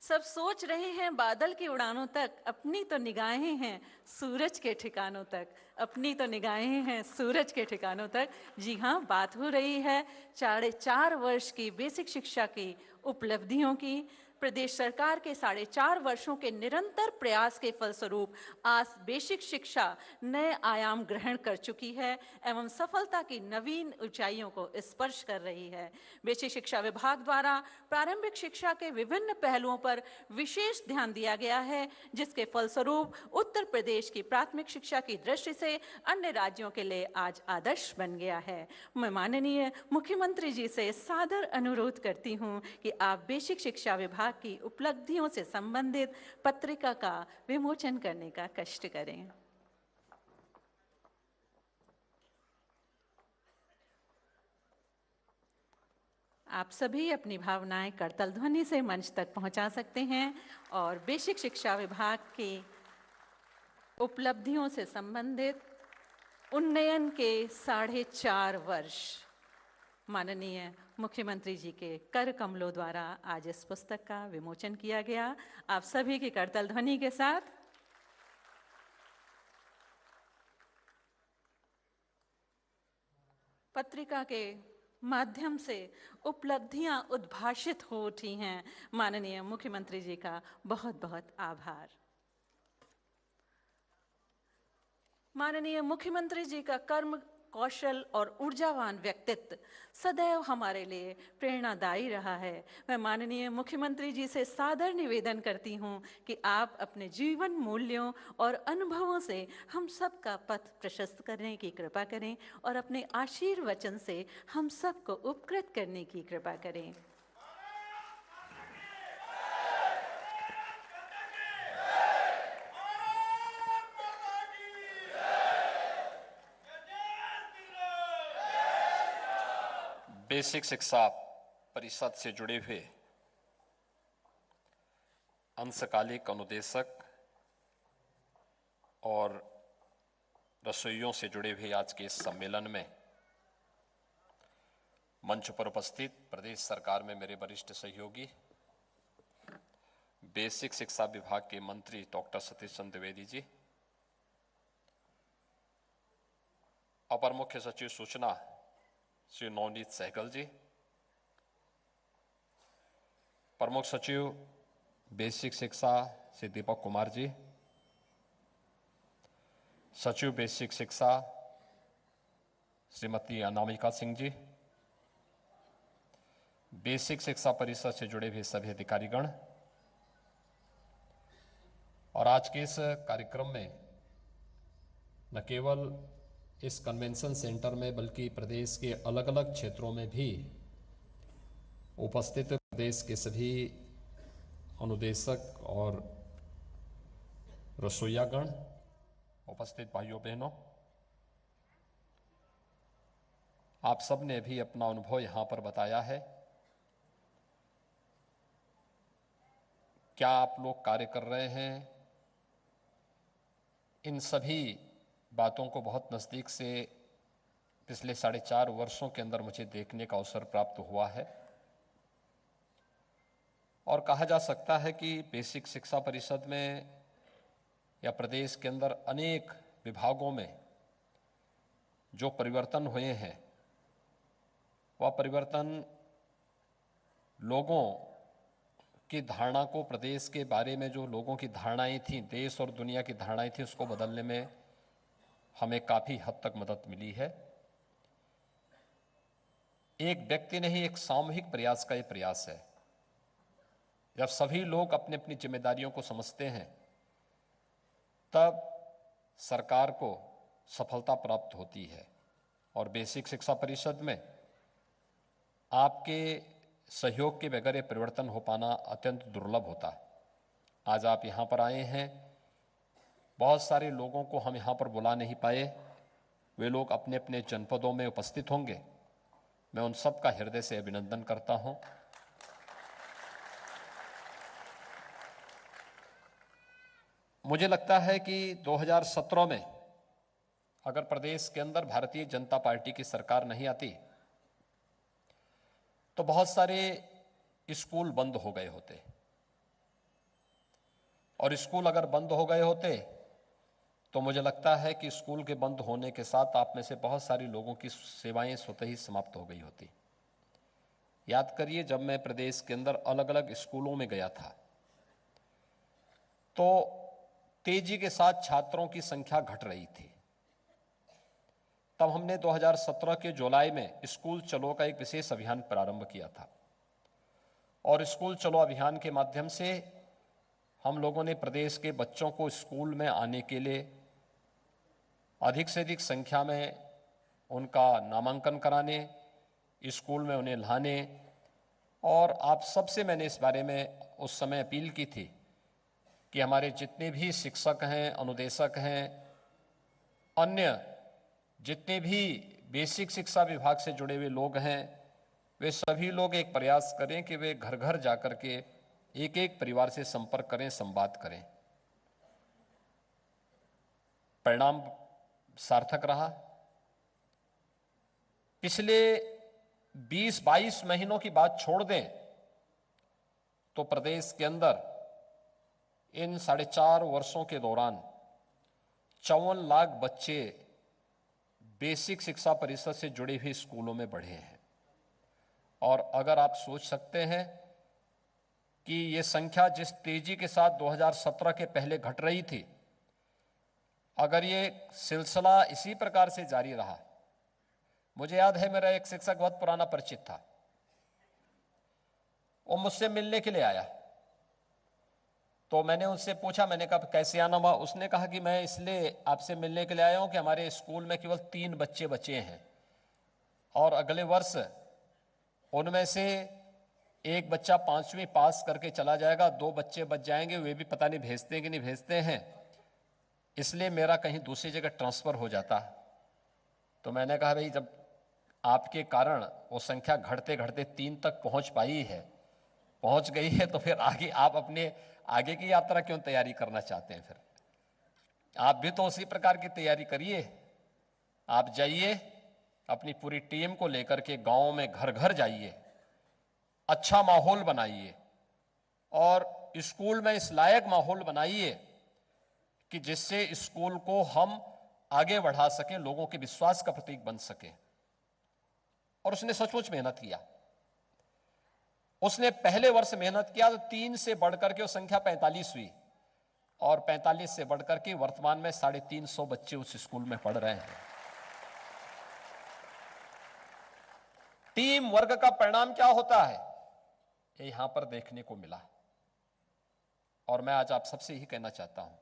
सब सोच रहे हैं बादल की उड़ानों तक, अपनी तो निगाहें हैं सूरज के ठिकानों तक, अपनी तो निगाहें हैं सूरज के ठिकानों तक। जी हाँ, बात हो रही है 4.5 वर्ष की बेसिक शिक्षा की उपलब्धियों की। प्रदेश सरकार के 4.5 वर्षों के निरंतर प्रयास के फलस्वरूप आज बेसिक शिक्षा नए आयाम ग्रहण कर चुकी है एवं सफलता की नवीन ऊंचाइयों को स्पर्श कर रही है। बेसिक शिक्षा विभाग द्वारा प्रारंभिक शिक्षा के विभिन्न पहलुओं पर विशेष ध्यान दिया गया है, जिसके फलस्वरूप उत्तर प्रदेश की प्राथमिक शिक्षा की दृष्टि से अन्य राज्यों के लिए आज आदर्श बन गया है। मैं माननीय मुख्यमंत्री जी से सादर अनुरोध करती हूं कि आप बेसिक शिक्षा विभाग की उपलब्धियों से संबंधित पत्रिका का विमोचन करने का कष्ट करें। आप सभी अपनी भावनाएं करतल ध्वनि से मंच तक पहुंचा सकते हैं और बेसिक शिक्षा विभाग की उपलब्धियों से संबंधित उन्नयन के 4.5 वर्ष माननीय मुख्यमंत्री जी के कर कमलों द्वारा आज इस पुस्तक का विमोचन किया गया। आप सभी की करतल ध्वनि के साथ पत्रिका के माध्यम से उपलब्धियां उद्भाषित हो उठी हैं। माननीय मुख्यमंत्री जी का बहुत बहुत आभार। माननीय मुख्यमंत्री जी का कर्म कौशल और ऊर्जावान व्यक्तित्व सदैव हमारे लिए प्रेरणादायी रहा है। मैं माननीय मुख्यमंत्री जी से सादर निवेदन करती हूं कि आप अपने जीवन मूल्यों और अनुभवों से हम सब का पथ प्रशस्त करने की कृपा करें और अपने आशीर्वचन से हम सबको उपकृत करने की कृपा करें। बेसिक शिक्षा परिषद से जुड़े हुए अंशकालिक अनुदेशक और रसोइयों से जुड़े हुए आज के इस सम्मेलन में मंच पर उपस्थित प्रदेश सरकार में मेरे वरिष्ठ सहयोगी बेसिक शिक्षा विभाग के मंत्री डॉक्टर सतीश चंद्र द्विवेदी जी, अपर मुख्य सचिव सूचना श्री नवनीत सहगल जी, प्रमुख सचिव बेसिक शिक्षा श्री दीपक कुमार जी, सचिव बेसिक शिक्षा श्रीमती अनामिका सिंह जी, बेसिक शिक्षा परिषद से जुड़े हुए सभी अधिकारीगण और आज के इस कार्यक्रम में न केवल इस कन्वेंशन सेंटर में बल्कि प्रदेश के अलग अलग क्षेत्रों में भी उपस्थित प्रदेश के सभी अनुदेशक और रसोइयागण, उपस्थित भाइयों बहनों, आप सब ने भी अपना अनुभव यहाँ पर बताया है। क्या आप लोग कार्य कर रहे हैं, इन सभी बातों को बहुत नज़दीक से पिछले 4.5 वर्षों के अंदर मुझे देखने का अवसर प्राप्त हुआ है और कहा जा सकता है कि बेसिक शिक्षा परिषद में या प्रदेश के अंदर अनेक विभागों में जो परिवर्तन हुए हैं वह परिवर्तन लोगों की धारणा को, प्रदेश के बारे में जो लोगों की धारणाएं थी, देश और दुनिया की धारणाएं थी, उसको बदलने में हमें काफी हद तक मदद मिली है। एक व्यक्ति नहीं, एक सामूहिक प्रयास का ये प्रयास है। जब सभी लोग अपनी अपनी जिम्मेदारियों को समझते हैं तब सरकार को सफलता प्राप्त होती है। और बेसिक शिक्षा परिषद में आपके सहयोग के बगैर ये परिवर्तन हो पाना अत्यंत दुर्लभ होता है। आज आप यहाँ पर आए हैं, बहुत सारे लोगों को हम यहाँ पर बुला नहीं पाए, वे लोग अपने अपने जनपदों में उपस्थित होंगे। मैं उन सब का हृदय से अभिनंदन करता हूं। मुझे लगता है कि 2017 में अगर प्रदेश के अंदर भारतीय जनता पार्टी की सरकार नहीं आती तो बहुत सारे स्कूल बंद हो गए होते, और स्कूल अगर बंद हो गए होते तो मुझे लगता है कि स्कूल के बंद होने के साथ आप में से बहुत सारे लोगों की सेवाएं स्वतः ही समाप्त हो गई होती। याद करिए, जब मैं प्रदेश के अंदर अलग अलग स्कूलों में गया था तो तेजी के साथ छात्रों की संख्या घट रही थी। तब हमने 2017 के जुलाई में स्कूल चलो का एक विशेष अभियान प्रारंभ किया था, और स्कूल चलो अभियान के माध्यम से हम लोगों ने प्रदेश के बच्चों को स्कूल में आने के लिए अधिक से अधिक संख्या में उनका नामांकन कराने, स्कूल में उन्हें लाने, और आप सबसे मैंने इस बारे में उस समय अपील की थी कि हमारे जितने भी शिक्षक हैं, अनुदेशक हैं, अन्य जितने भी बेसिक शिक्षा विभाग से जुड़े हुए लोग हैं, वे सभी लोग एक प्रयास करें कि वे घर घर जाकर के एक एक परिवार से संपर्क करें, संवाद करें। परिणाम सार्थक रहा। पिछले 20-22 महीनों की बात छोड़ दें तो प्रदेश के अंदर इन 4.5 वर्षों के दौरान 54 लाख बच्चे बेसिक शिक्षा परिषद से जुड़े हुए स्कूलों में बढ़े हैं। और अगर आप सोच सकते हैं कि ये संख्या जिस तेजी के साथ 2017 के पहले घट रही थी, अगर ये सिलसिला इसी प्रकार से जारी रहा, मुझे याद है मेरा एक शिक्षक बहुत पुराना परिचित था, वो मुझसे मिलने के लिए आया। तो मैंने उससे पूछा, मैंने कहा कैसे आना हुआ? उसने कहा कि मैं इसलिए आपसे मिलने के लिए आया हूं कि हमारे स्कूल में केवल 3 बच्चे बचे हैं, और अगले वर्ष उनमें से एक बच्चा 5वीं पास करके चला जाएगा, 2 बच्चे बच जाएंगे, वे भी पता नहीं भेजते हैं कि नहीं भेजते हैं, इसलिए मेरा कहीं दूसरी जगह ट्रांसफर हो जाता। तो मैंने कहा भाई, जब आपके कारण वो संख्या घटते घटते 3 तक पहुंच गई है, तो फिर आगे आप अपने आगे की यात्रा क्यों तैयारी करना चाहते हैं? फिर आप भी तो उसी प्रकार की तैयारी करिए। आप जाइए, अपनी पूरी टीम को लेकर के गांव में घर घर जाइए, अच्छा माहौल बनाइए, और स्कूल में इस लायक माहौल बनाइए कि जिससे स्कूल को हम आगे बढ़ा सकें, लोगों के विश्वास का प्रतीक बन सके। और उसने सचमुच मेहनत किया। उसने पहले वर्ष मेहनत किया तो 3 से बढ़कर के वो संख्या 45 हुई, और 45 से बढ़कर के वर्तमान में 350 बच्चे उस स्कूल में पढ़ रहे हैं। टीम वर्क का परिणाम क्या होता है, ये यहां पर देखने को मिला। और मैं आज आप सबसे ही कहना चाहता हूं,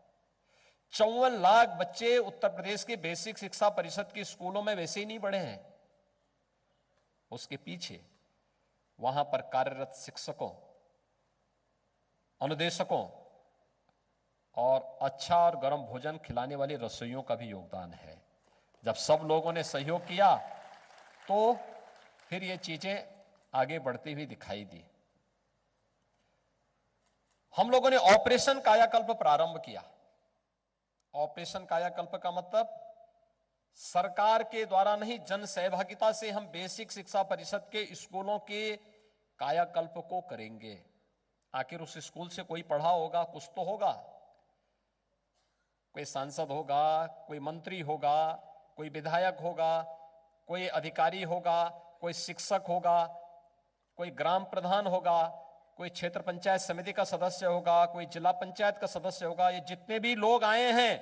54 लाख बच्चे उत्तर प्रदेश के बेसिक शिक्षा परिषद के स्कूलों में वैसे ही नहीं बढ़े हैं। उसके पीछे वहां पर कार्यरत शिक्षकों, अनुदेशकों और अच्छा और गर्म भोजन खिलाने वाले रसोइयों का भी योगदान है। जब सब लोगों ने सहयोग किया तो फिर ये चीजें आगे बढ़ती हुई दिखाई दी। हम लोगों ने ऑपरेशन कायाकल्प प्रारंभ किया। ऑपरेशन कायाकल्प का मतलब सरकार के द्वारा नहीं, जन सहभागिता से हम बेसिक शिक्षा परिषद के स्कूलों के कायाकल्प को करेंगे। आखिर उस स्कूल से कोई पढ़ा होगा, कुछ तो होगा, कोई सांसद होगा, कोई मंत्री होगा, कोई विधायक होगा, कोई अधिकारी होगा, कोई शिक्षक होगा, कोई ग्राम प्रधान होगा, कोई क्षेत्र पंचायत समिति का सदस्य होगा, कोई जिला पंचायत का सदस्य होगा। ये जितने भी लोग आए हैं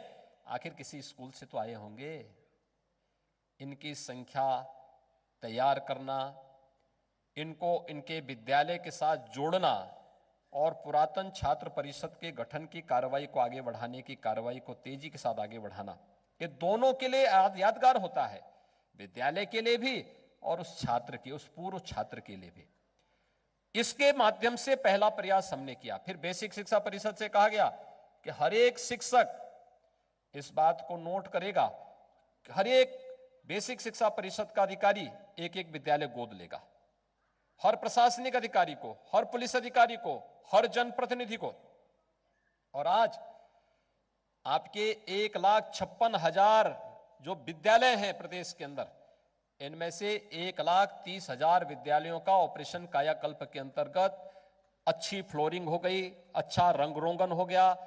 आखिर किसी स्कूल से तो आए होंगे। इनकी संख्या तैयार करना, इनको इनके विद्यालय के साथ जोड़ना और पुरातन छात्र परिषद के गठन की कार्रवाई को आगे बढ़ाने की कार्रवाई को तेजी के साथ आगे बढ़ाना, ये दोनों के लिए यादगार होता है, विद्यालय के लिए भी और उस छात्र के, उस पूर्व छात्र के लिए भी। इसके माध्यम से पहला प्रयास हमने किया। फिर बेसिक शिक्षा परिषद से कहा गया कि हर एक शिक्षक इस बात को नोट करेगा कि हर एक बेसिक शिक्षा परिषद का अधिकारी एक एक विद्यालय गोद लेगा। हर प्रशासनिक अधिकारी को, हर पुलिस अधिकारी को, हर जनप्रतिनिधि को। और आज आपके 1,56,000 जो विद्यालय हैं प्रदेश के अंदर, इनमें से 1,30,000 विद्यालयों का ऑपरेशन कायाकल्प के अंतर्गत अच्छी फ्लोरिंग हो गई, अच्छा रंग रोगन हो गया।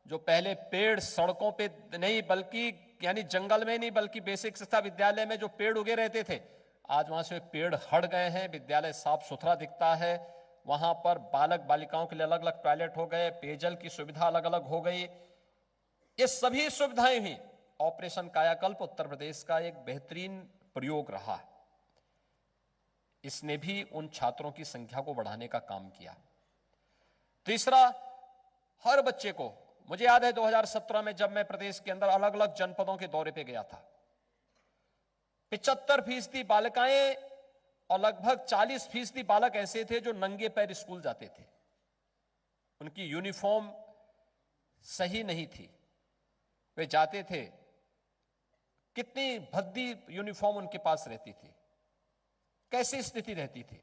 जो पहले पेड़ सड़कों पे नहीं बल्कि यानी जंगल में नहीं बल्कि बेसिक शिक्षा विद्यालय में जो पेड़ उगे रहते थे, आज वहां से पेड़ हट गए हैं, विद्यालय साफ सुथरा दिखता है। वहां पर बालक बालिकाओं के लिए अलग अलग टॉयलेट हो गए, पेयजल की सुविधा अलग अलग हो गई। ये सभी सुविधाएं ही ऑपरेशन कायाकल्प उत्तर प्रदेश का एक बेहतरीन प्रयोग रहा। इसने भी उन छात्रों की संख्या को बढ़ाने का काम किया। तीसरा, हर बच्चे को, मुझे याद है 2017 में जब मैं प्रदेश के अंदर अलग अलग जनपदों के दौरे पे गया था, 75% बालिकाएं और लगभग 40% बालक ऐसे थे जो नंगे पैर स्कूल जाते थे। उनकी यूनिफॉर्म सही नहीं थी, वे जाते थे, कितनी भद्दी यूनिफॉर्म उनके पास रहती थी, कैसी स्थिति रहती थी।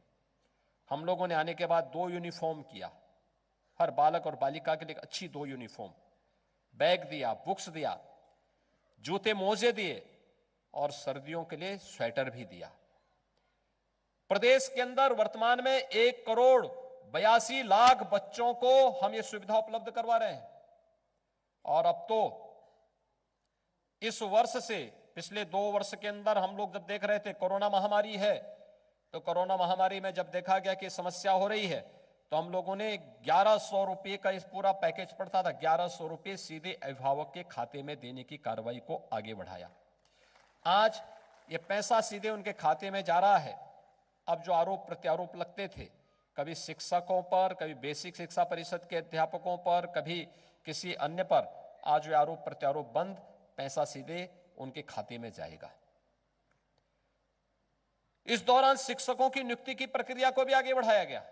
हम लोगों ने आने के बाद 2 यूनिफॉर्म किया, हर बालक और बालिका के लिए अच्छी 2 यूनिफॉर्म, बैग दिया, बुक्स दिया, जूते मोजे दिए और सर्दियों के लिए स्वेटर भी दिया। प्रदेश के अंदर वर्तमान में 1,82,00,000 बच्चों को हम ये सुविधा उपलब्ध करवा रहे हैं। और अब तो इस वर्ष से पिछले 2 वर्ष के अंदर हम लोग जब देख रहे थे कोरोना महामारी है, तो कोरोना महामारी में जब देखा गया कि समस्या हो रही है, तो हम लोगों ने 1100 रुपये का इस पूरा पैकेज पड़ता था, 1100 रुपये सीधे अभिभावक के खाते में देने की कार्रवाई को आगे बढ़ाया। आज ये पैसा सीधे उनके खाते में जा रहा है। अब जो आरोप प्रत्यारोप लगते थे, कभी शिक्षकों पर, कभी बेसिक शिक्षा परिषद के अध्यापकों पर, कभी किसी अन्य पर, आज वे आरोप प्रत्यारोप बंद, पैसा सीधे उनके खाते में जाएगा। इस दौरान शिक्षकों की नियुक्ति की प्रक्रिया को भी आगे बढ़ाया गया।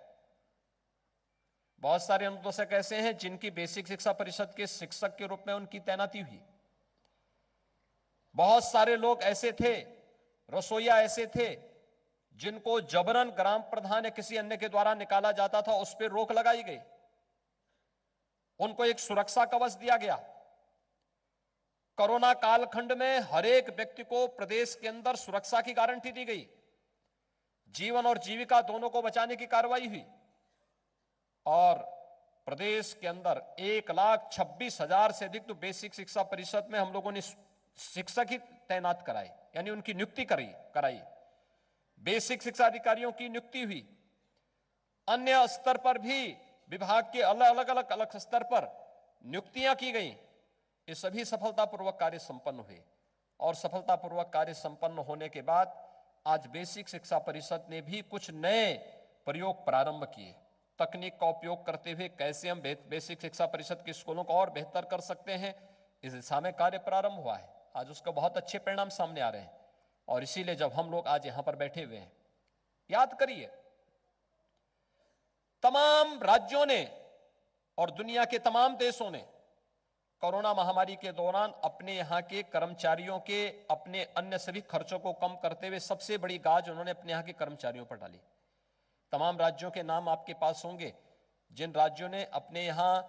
बहुत सारे अनुदेशक ऐसे हैं जिनकी बेसिक शिक्षा परिषद के शिक्षक के रूप में उनकी तैनाती हुई। बहुत सारे लोग ऐसे थे, रसोईया ऐसे थे, जिनको जबरन ग्राम प्रधान या किसी अन्य के द्वारा निकाला जाता था, उस पर रोक लगाई गई, उनको एक सुरक्षा कवच दिया गया। कोरोना कालखंड में हर एक व्यक्ति को प्रदेश के अंदर सुरक्षा की गारंटी दी गई, जीवन और जीविका दोनों को बचाने की कार्रवाई हुई। और प्रदेश के अंदर 1,26,000 से अधिक तो बेसिक शिक्षा परिषद में हम लोगों ने शिक्षक ही तैनात कराए, यानी उनकी नियुक्ति कराई। बेसिक शिक्षा अधिकारियों की नियुक्ति हुई। अन्य स्तर पर भी विभाग के अलग स्तर पर नियुक्तियां की गई। ये सभी सफलतापूर्वक कार्य संपन्न हुए। और सफलतापूर्वक कार्य संपन्न होने के बाद आज बेसिक शिक्षा परिषद ने भी कुछ नए प्रयोग प्रारंभ किए। तकनीक का उपयोग करते हुए कैसे हम बेसिक शिक्षा परिषद के स्कूलों को और बेहतर कर सकते हैं, इस दिशा में कार्य प्रारंभ हुआ है। आज उसका बहुत अच्छे परिणाम सामने आ रहे हैं। और इसीलिए जब हम लोग आज यहां पर बैठे हुए हैं, याद करिए, तमाम राज्यों ने और दुनिया के तमाम देशों ने कोरोना महामारी के दौरान अपने यहां के कर्मचारियों के अपने अन्य सभी खर्चों को कम करते हुए सबसे बड़ी गाज उन्होंने अपने यहां के कर्मचारियों पर डाली। तमाम राज्यों के नाम आपके पास होंगे, जिन राज्यों ने अपने यहां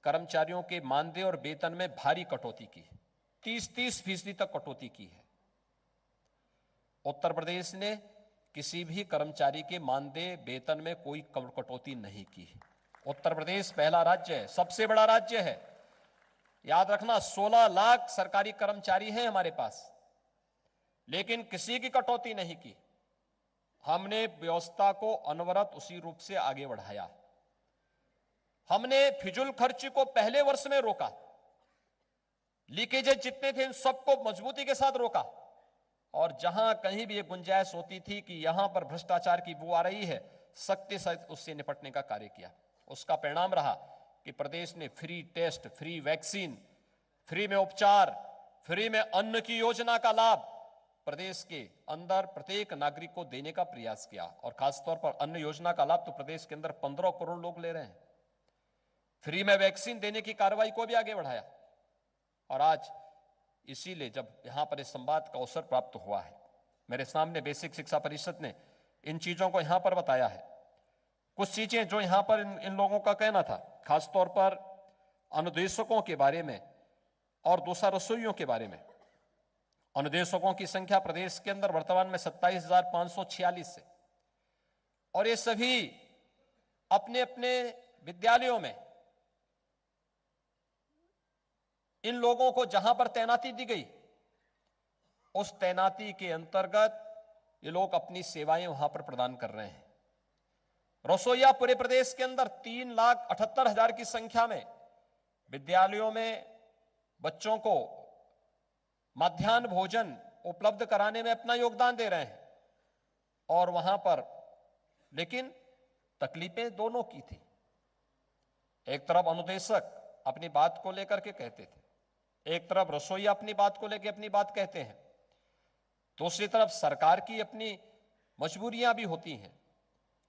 कर्मचारियों के मानदेय और वेतन में भारी कटौती की, 30% तक कटौती की है। उत्तर प्रदेश ने किसी भी कर्मचारी के मानदेय वेतन में कोई कटौती नहीं की। उत्तर प्रदेश पहला राज्य है, सबसे बड़ा राज्य है। याद रखना, 16 लाख सरकारी कर्मचारी हैं हमारे पास, लेकिन किसी की कटौती नहीं की। हमने व्यवस्था को अनवरत उसी रूप से आगे बढ़ाया। हमने फिजूल खर्ची को पहले वर्ष में रोका। लीकेजेज जितने थे इन सबको मजबूती के साथ रोका, और जहां कहीं भी ये गुंजाइश होती थी कि यहां पर भ्रष्टाचार की बू आ रही है, सख्ती से उससे निपटने का कार्य किया। उसका परिणाम रहा कि प्रदेश ने free test, free vaccine, free में उपचार, फ्री में अन्न की योजना का लाभ प्रदेश के अंदर प्रत्येक नागरिक को देने का प्रयास किया। और खासतौर पर अन्न योजना का लाभ तो प्रदेश के अंदर 15 करोड़ लोग ले रहे हैं। फ्री में वैक्सीन देने की कार्रवाई को भी आगे बढ़ाया। और आज इसीलिए जब यहां पर इस संवाद का अवसर प्राप्त हुआ है, मेरे सामने बेसिक शिक्षा परिषद ने इन चीजों को यहां पर बताया है। कुछ चीजें जो यहां पर इन लोगों का कहना था, खासतौर पर अनुदेशकों के बारे में और दूसरा रसोइयों के बारे में। अनुदेशकों की संख्या प्रदेश के अंदर वर्तमान में 27,546 है, और ये सभी अपने अपने विद्यालयों में इन लोगों को जहां पर तैनाती दी गई, उस तैनाती के अंतर्गत ये लोग अपनी सेवाएं वहां पर प्रदान कर रहे हैं। रसोईया पूरे प्रदेश के अंदर 3,78,000 की संख्या में विद्यालयों में बच्चों को मध्याह्न भोजन उपलब्ध कराने में अपना योगदान दे रहे हैं। और वहां पर लेकिन तकलीफें दोनों की थी। एक तरफ अनुदेशक अपनी बात को लेकर के कहते थे, एक तरफ रसोईया अपनी बात को लेकर अपनी बात कहते हैं, दूसरी तरफ सरकार की अपनी मजबूरियां भी होती हैं।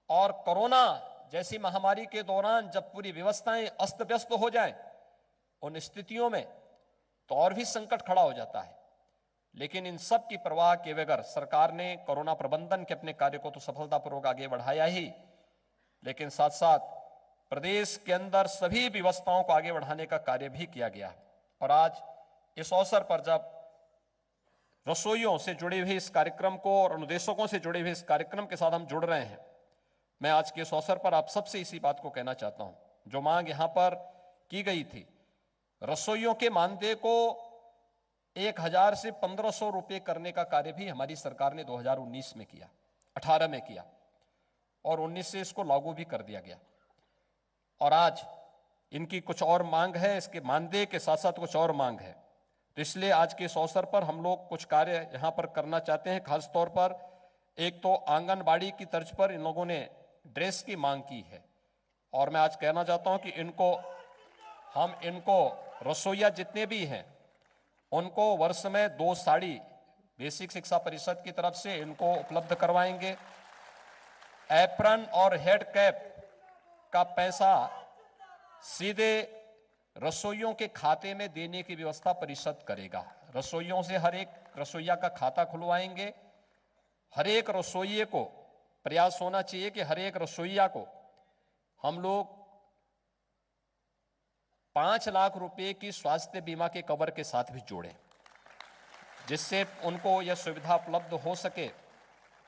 और कोरोना जैसी महामारी के दौरान जब पूरी व्यवस्थाएं अस्त व्यस्त हो जाएं, उन स्थितियों में तो और भी संकट खड़ा हो जाता है। लेकिन इन सब की परवाह किए बगैर सरकार ने कोरोना प्रबंधन के अपने कार्य को तो सफलतापूर्वक आगे बढ़ाया ही, लेकिन साथ साथ प्रदेश के अंदर सभी व्यवस्थाओं को आगे बढ़ाने का कार्य भी किया गया है। और आज इस अवसर पर जब रसोइयों से जुड़े हुए इस कार्यक्रम को और अनुदेशकों से जुड़े हुए इस कार्यक्रम के साथ हम जुड़ रहे हैं, मैं आज के इस अवसर पर आप सबसे इसी बात को कहना चाहता हूं। जो मांग यहां पर की गई थी, रसोइयों के मानदेय को 1,000 से 1,500 रुपए करने का कार्य भी हमारी सरकार ने 2019 में किया, 18 में किया, और 19 से इसको लागू भी कर दिया गया। और आज इनकी कुछ और मांग है, इसके मानदेय के साथ साथ कुछ और मांग है। तो इसलिए आज के इस अवसर पर हम लोग कुछ कार्य यहां पर करना चाहते हैं। खास तौर पर एक तो आंगनबाड़ी की तर्ज पर इन लोगों ने ड्रेस की मांग की है, और मैं आज कहना चाहता हूं कि इनको रसोइया जितने भी हैं उनको वर्ष में 2 साड़ी बेसिक शिक्षा परिषद की तरफ से इनको उपलब्ध करवाएंगे। एप्रन और हेड कैप का पैसा सीधे रसोइयों के खाते में देने की व्यवस्था परिषद करेगा। रसोइयों से हर एक रसोइया का खाता खुलवाएंगे। हर एक रसोइये को प्रयास होना चाहिए कि हर एक रसोइया को हम लोग 5 लाख रुपए की स्वास्थ्य बीमा के कवर के साथ भी जोड़ें, जिससे उनको यह सुविधा उपलब्ध हो सके।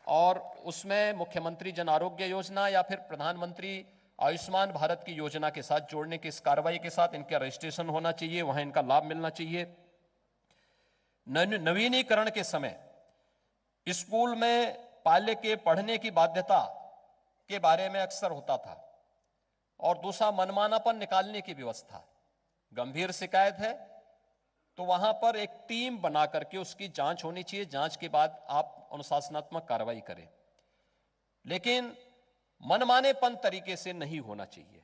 और उसमें मुख्यमंत्री जन आरोग्य योजना या फिर प्रधानमंत्री आयुष्मान भारत की योजना के साथ जोड़ने की इस कार्रवाई के साथ इनका रजिस्ट्रेशन होना चाहिए, वहां इनका लाभ मिलना चाहिए। नवीनीकरण के समय स्कूल में पाल्य के पढ़ने की बाध्यता के बारे में अक्सर होता था, और दूसरा मनमानापन निकालने की व्यवस्था। गंभीर शिकायत है तो वहां पर एक टीम बना करके उसकी जांच होनी चाहिए, जांच के बाद आप अनुशासनात्मक कार्रवाई करें, लेकिन मनमानेपन तरीके से नहीं होना चाहिए,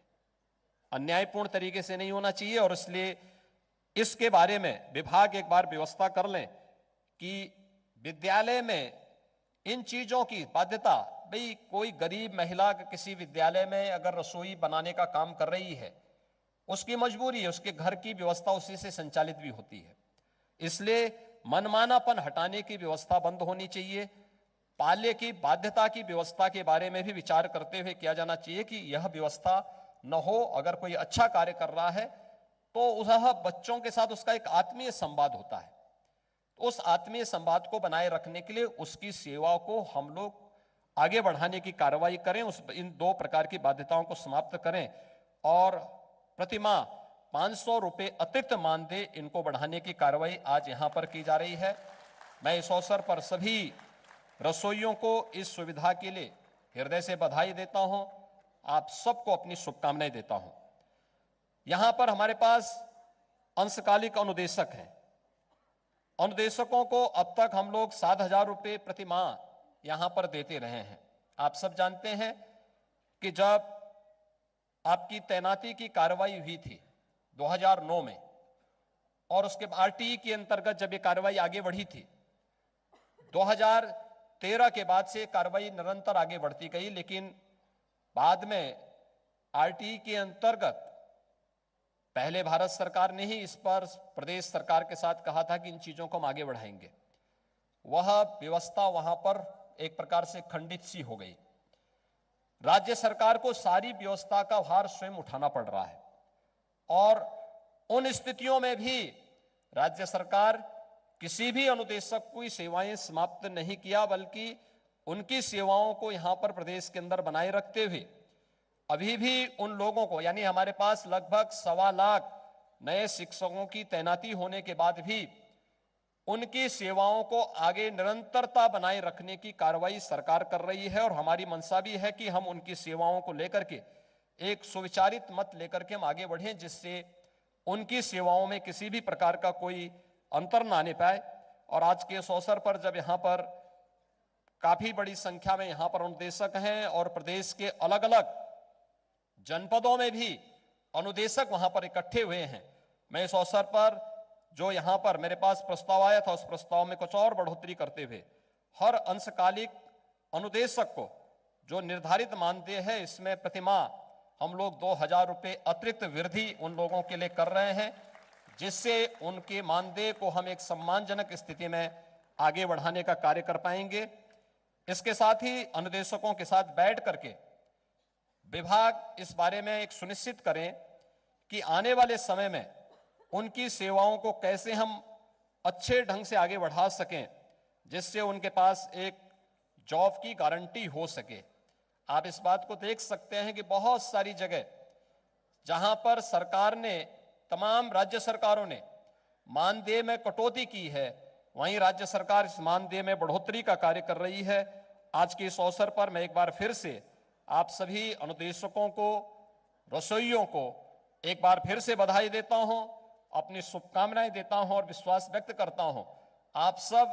अन्यायपूर्ण तरीके से नहीं होना चाहिए। और इसलिए इसके बारे में विभाग एक बार व्यवस्था कर लें कि विद्यालय में इन चीजों की बाध्यता, भाई कोई गरीब महिला किसी विद्यालय में अगर रसोई बनाने का काम कर रही है, उसकी मजबूरी है, उसके घर की व्यवस्था उसी से संचालित भी होती है, इसलिए मनमानापन हटाने की व्यवस्था बंद होनी चाहिए। पाल्य की बाध्यता की व्यवस्था के बारे में भी विचार करते हुए किया जाना चाहिए कि यह व्यवस्था न हो। अगर कोई अच्छा कार्य कर रहा है तो वह बच्चों के साथ उसका एक आत्मीय संवाद होता है, तो उस आत्मीय संवाद को बनाए रखने के लिए उसकी सेवा को हम लोग आगे बढ़ाने की कार्रवाई करें। इन 2 प्रकार की बाध्यताओं को समाप्त करें और प्रतिमाह 500 रुपए अतिरिक्त मानदेय इनको बढ़ाने की कार्रवाई आज यहां पर की जा रही है। मैं इस अवसर पर सभी रसोइयों को इस सुविधा के लिए हृदय से बधाई देता हूं, आप सबको अपनी शुभकामनाएं देता हूं। यहां पर हमारे पास अंशकालिक अनुदेशक हैं। अनुदेशकों को अब तक हम लोग 7,000 रुपये प्रति माह यहां पर देते रहे हैं। आप सब जानते हैं कि जब आपकी तैनाती की कार्रवाई हुई थी 2009 में और उसके आरटीई के अंतर्गत जब ये कार्रवाई आगे बढ़ी थी, 2013 के बाद से कार्रवाई निरंतर आगे बढ़ती गई, लेकिन बाद में आरटीई के अंतर्गत पहले भारत सरकार ने ही इस पर प्रदेश सरकार के साथ कहा था कि इन चीजों को हम आगे बढ़ाएंगे। वह व्यवस्था वहां पर एक प्रकार से खंडित सी हो गई। राज्य सरकार को सारी व्यवस्था का भार स्वयं उठाना पड़ रहा है और उन स्थितियों में भी राज्य सरकार किसी भी अनुदेशक की सेवाएं समाप्त नहीं किया, बल्कि उनकी सेवाओं को यहां पर प्रदेश के अंदर बनाए रखते हुए अभी भी उन लोगों को, यानी हमारे पास लगभग 1.25 लाख नए शिक्षकों की तैनाती होने के बाद भी उनकी सेवाओं को आगे निरंतरता बनाए रखने की कार्रवाई सरकार कर रही है। और हमारी मंशा भी है कि हम उनकी सेवाओं को लेकर के एक सुविचारित मत लेकर के हम आगे बढ़ें, जिससे उनकी सेवाओं में किसी भी प्रकार का कोई अंतर ना आने पाए। और आज के इस अवसर पर जब यहाँ पर काफी बड़ी संख्या में यहाँ पर अनुदेशक हैं और प्रदेश के अलग अलग जनपदों में भी अनुदेशक वहां पर इकट्ठे हुए हैं, मैं इस अवसर पर जो यहां पर मेरे पास प्रस्ताव आया था उस प्रस्ताव में कुछ और बढ़ोतरी करते हुए हर अंशकालिक अनुदेशक को जो निर्धारित मानदेय है इसमें प्रतिमाह हम लोग 2,000 रुपये अतिरिक्त वृद्धि उन लोगों के लिए कर रहे हैं, जिससे उनके मानदेय को हम एक सम्मानजनक स्थिति में आगे बढ़ाने का कार्य कर पाएंगे। इसके साथ ही अनुदेशकों के साथ बैठ करके विभाग इस बारे में एक सुनिश्चित करें कि आने वाले समय में उनकी सेवाओं को कैसे हम अच्छे ढंग से आगे बढ़ा सकें, जिससे उनके पास एक जॉब की गारंटी हो सके। आप इस बात को देख सकते हैं कि बहुत सारी जगह जहां पर सरकार ने, तमाम राज्य सरकारों ने मानदेय में कटौती की है, वहीं राज्य सरकार इस मानदेय में बढ़ोतरी का कार्य कर रही है। आज के इस अवसर पर मैं एक बार फिर से आप सभी अनुदेशकों को, रसोइयों को एक बार फिर से बधाई देता हूं, अपनी शुभकामनाएं देता हूं और विश्वास व्यक्त करता हूं आप सब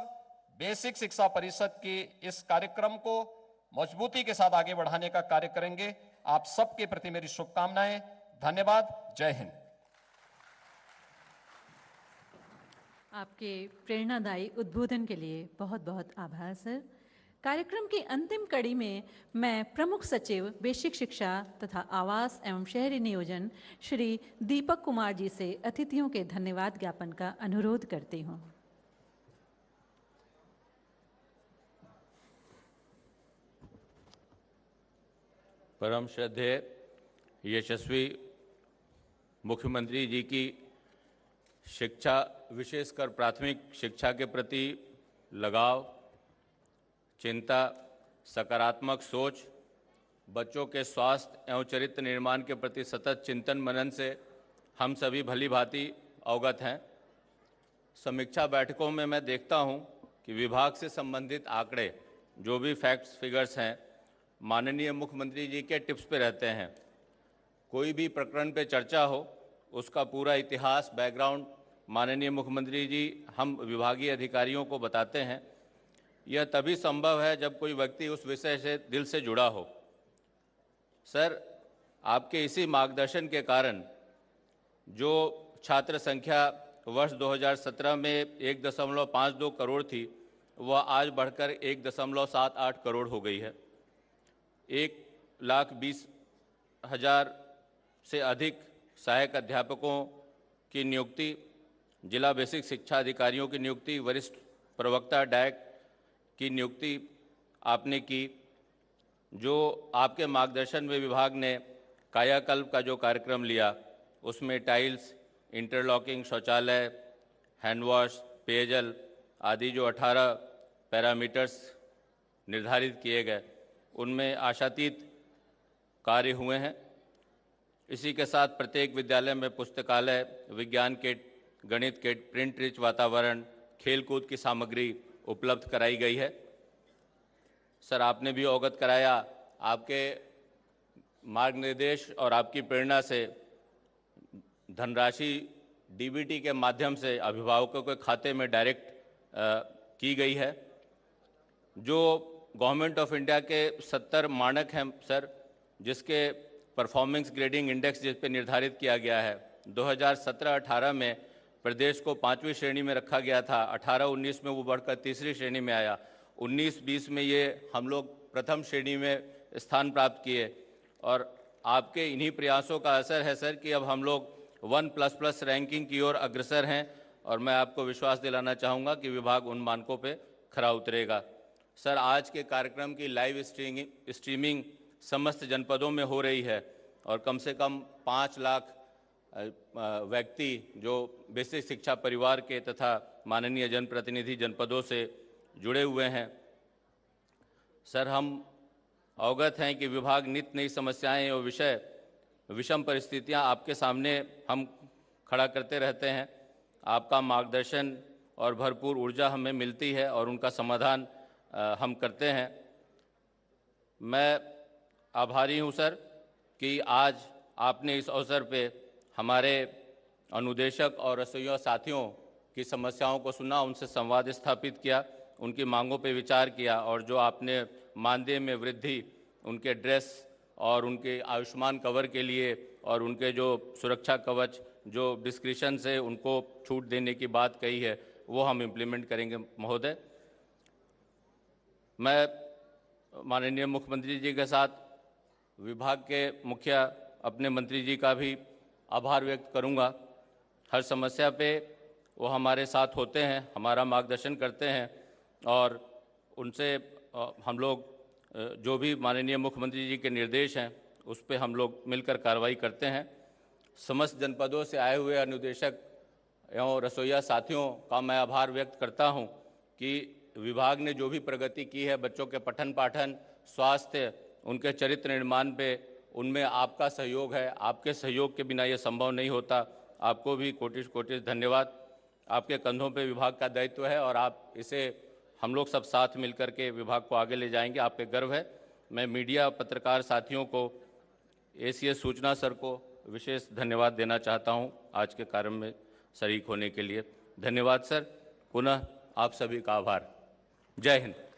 बेसिक शिक्षा परिषद के इस कार्यक्रम को मजबूती के साथ आगे बढ़ाने का कार्य करेंगे। आप सबके प्रति मेरी शुभकामनाएं। धन्यवाद। जय हिंद। आपके प्रेरणादायी उद्बोधन के लिए बहुत बहुत आभार सर। कार्यक्रम की अंतिम कड़ी में मैं प्रमुख सचिव बेसिक शिक्षा तथा आवास एवं शहरी नियोजन श्री दीपक कुमार जी से अतिथियों के धन्यवाद ज्ञापन का अनुरोध करती हूँ। परम श्रद्धेय यशस्वी मुख्यमंत्री जी की शिक्षा, विशेषकर प्राथमिक शिक्षा के प्रति लगाव, चिंता, सकारात्मक सोच, बच्चों के स्वास्थ्य एवं चरित्र निर्माण के प्रति सतत चिंतन मनन से हम सभी भली भांति अवगत हैं। समीक्षा बैठकों में मैं देखता हूं कि विभाग से संबंधित आंकड़े, जो भी फैक्ट्स फिगर्स हैं, माननीय मुख्यमंत्री जी के टिप्स पे रहते हैं। कोई भी प्रकरण पे चर्चा हो, उसका पूरा इतिहास, बैकग्राउंड माननीय मुख्यमंत्री जी हम विभागीय अधिकारियों को बताते हैं। यह तभी संभव है जब कोई व्यक्ति उस विषय से दिल से जुड़ा हो। सर, आपके इसी मार्गदर्शन के कारण जो छात्र संख्या वर्ष 2017 में 1.52 करोड़ थी, वह आज बढ़कर 1.78 करोड़ हो गई है। 1,20,000 से अधिक सहायक अध्यापकों की नियुक्ति, जिला बेसिक शिक्षा अधिकारियों की नियुक्ति, वरिष्ठ प्रवक्ता डैक की नियुक्ति आपने की। जो आपके मार्गदर्शन में विभाग ने कायाकल्प का जो कार्यक्रम लिया, उसमें टाइल्स, इंटरलॉकिंग, शौचालय, हैंडवॉश, पेयजल आदि जो 18 पैरामीटर्स निर्धारित किए गए, उनमें आशातीत कार्य हुए हैं। इसी के साथ प्रत्येक विद्यालय में पुस्तकालय, विज्ञान किट, गणित किट, प्रिंट रिच वातावरण, खेलकूद की सामग्री उपलब्ध कराई गई है। सर, आपने भी अवगत कराया, आपके मार्ग निर्देश और आपकी प्रेरणा से धनराशि डीबीटी के माध्यम से अभिभावकों के खाते में डायरेक्ट की गई है। जो गवर्नमेंट ऑफ इंडिया के 70 मानक हैं सर, जिसके परफॉर्मेंस ग्रेडिंग इंडेक्स जिस पे निर्धारित किया गया है, 2017-18 में प्रदेश को 5वीं श्रेणी में रखा गया था, 18-19 में वो बढ़कर 3री श्रेणी में आया, 19-20 में ये हम लोग प्रथम श्रेणी में स्थान प्राप्त किए। और आपके इन्हीं प्रयासों का असर है सर कि अब हम लोग 1++ रैंकिंग की ओर अग्रसर हैं, और मैं आपको विश्वास दिलाना चाहूँगा कि विभाग उन मानकों पे खरा उतरेगा। सर, आज के कार्यक्रम की लाइव स्ट्रीमिंग समस्त जनपदों में हो रही है और कम से कम 5 लाख व्यक्ति जो बेसिक शिक्षा परिवार के तथा माननीय जनप्रतिनिधि जनपदों से जुड़े हुए हैं। सर, हम अवगत हैं कि विभाग नित्य नई समस्याएं और विषम परिस्थितियां आपके सामने हम खड़ा करते रहते हैं। आपका मार्गदर्शन और भरपूर ऊर्जा हमें मिलती है और उनका समाधान हम करते हैं। मैं आभारी हूं सर कि आज आपने इस अवसर पे हमारे अनुदेशक और रसोइया साथियों की समस्याओं को सुना, उनसे संवाद स्थापित किया, उनकी मांगों पे विचार किया, और जो आपने मानदेय में वृद्धि, उनके ड्रेस और उनके आयुष्मान कवर के लिए और उनके जो सुरक्षा कवच जो डिस्क्रिप्शन से उनको छूट देने की बात कही है, वो हम इम्प्लीमेंट करेंगे महोदय। मैं माननीय मुख्यमंत्री जी के साथ विभाग के मुखिया अपने मंत्री जी का भी आभार व्यक्त करूंगा। हर समस्या पे वो हमारे साथ होते हैं, हमारा मार्गदर्शन करते हैं, और उनसे हम लोग जो भी माननीय मुख्यमंत्री जी के निर्देश हैं उस पे हम लोग मिलकर कार्रवाई करते हैं। समस्त जनपदों से आए हुए अनुदेशक एवं रसोइया साथियों का मैं आभार व्यक्त करता हूं कि विभाग ने जो भी प्रगति की है बच्चों के पठन पाठन, स्वास्थ्य, उनके चरित्र निर्माण पे, उनमें आपका सहयोग है। आपके सहयोग के बिना ये संभव नहीं होता। आपको भी कोटि कोटि धन्यवाद। आपके कंधों पे विभाग का दायित्व है और आप इसे हम लोग सब साथ मिलकर के विभाग को आगे ले जाएंगे। आप पे गर्व है। मैं मीडिया पत्रकार साथियों को, एसीएस सूचना सर को विशेष धन्यवाद देना चाहता हूं आज के कार्यक्रम में शरीक होने के लिए। धन्यवाद सर। पुनः आप सभी का आभार। जय हिंद।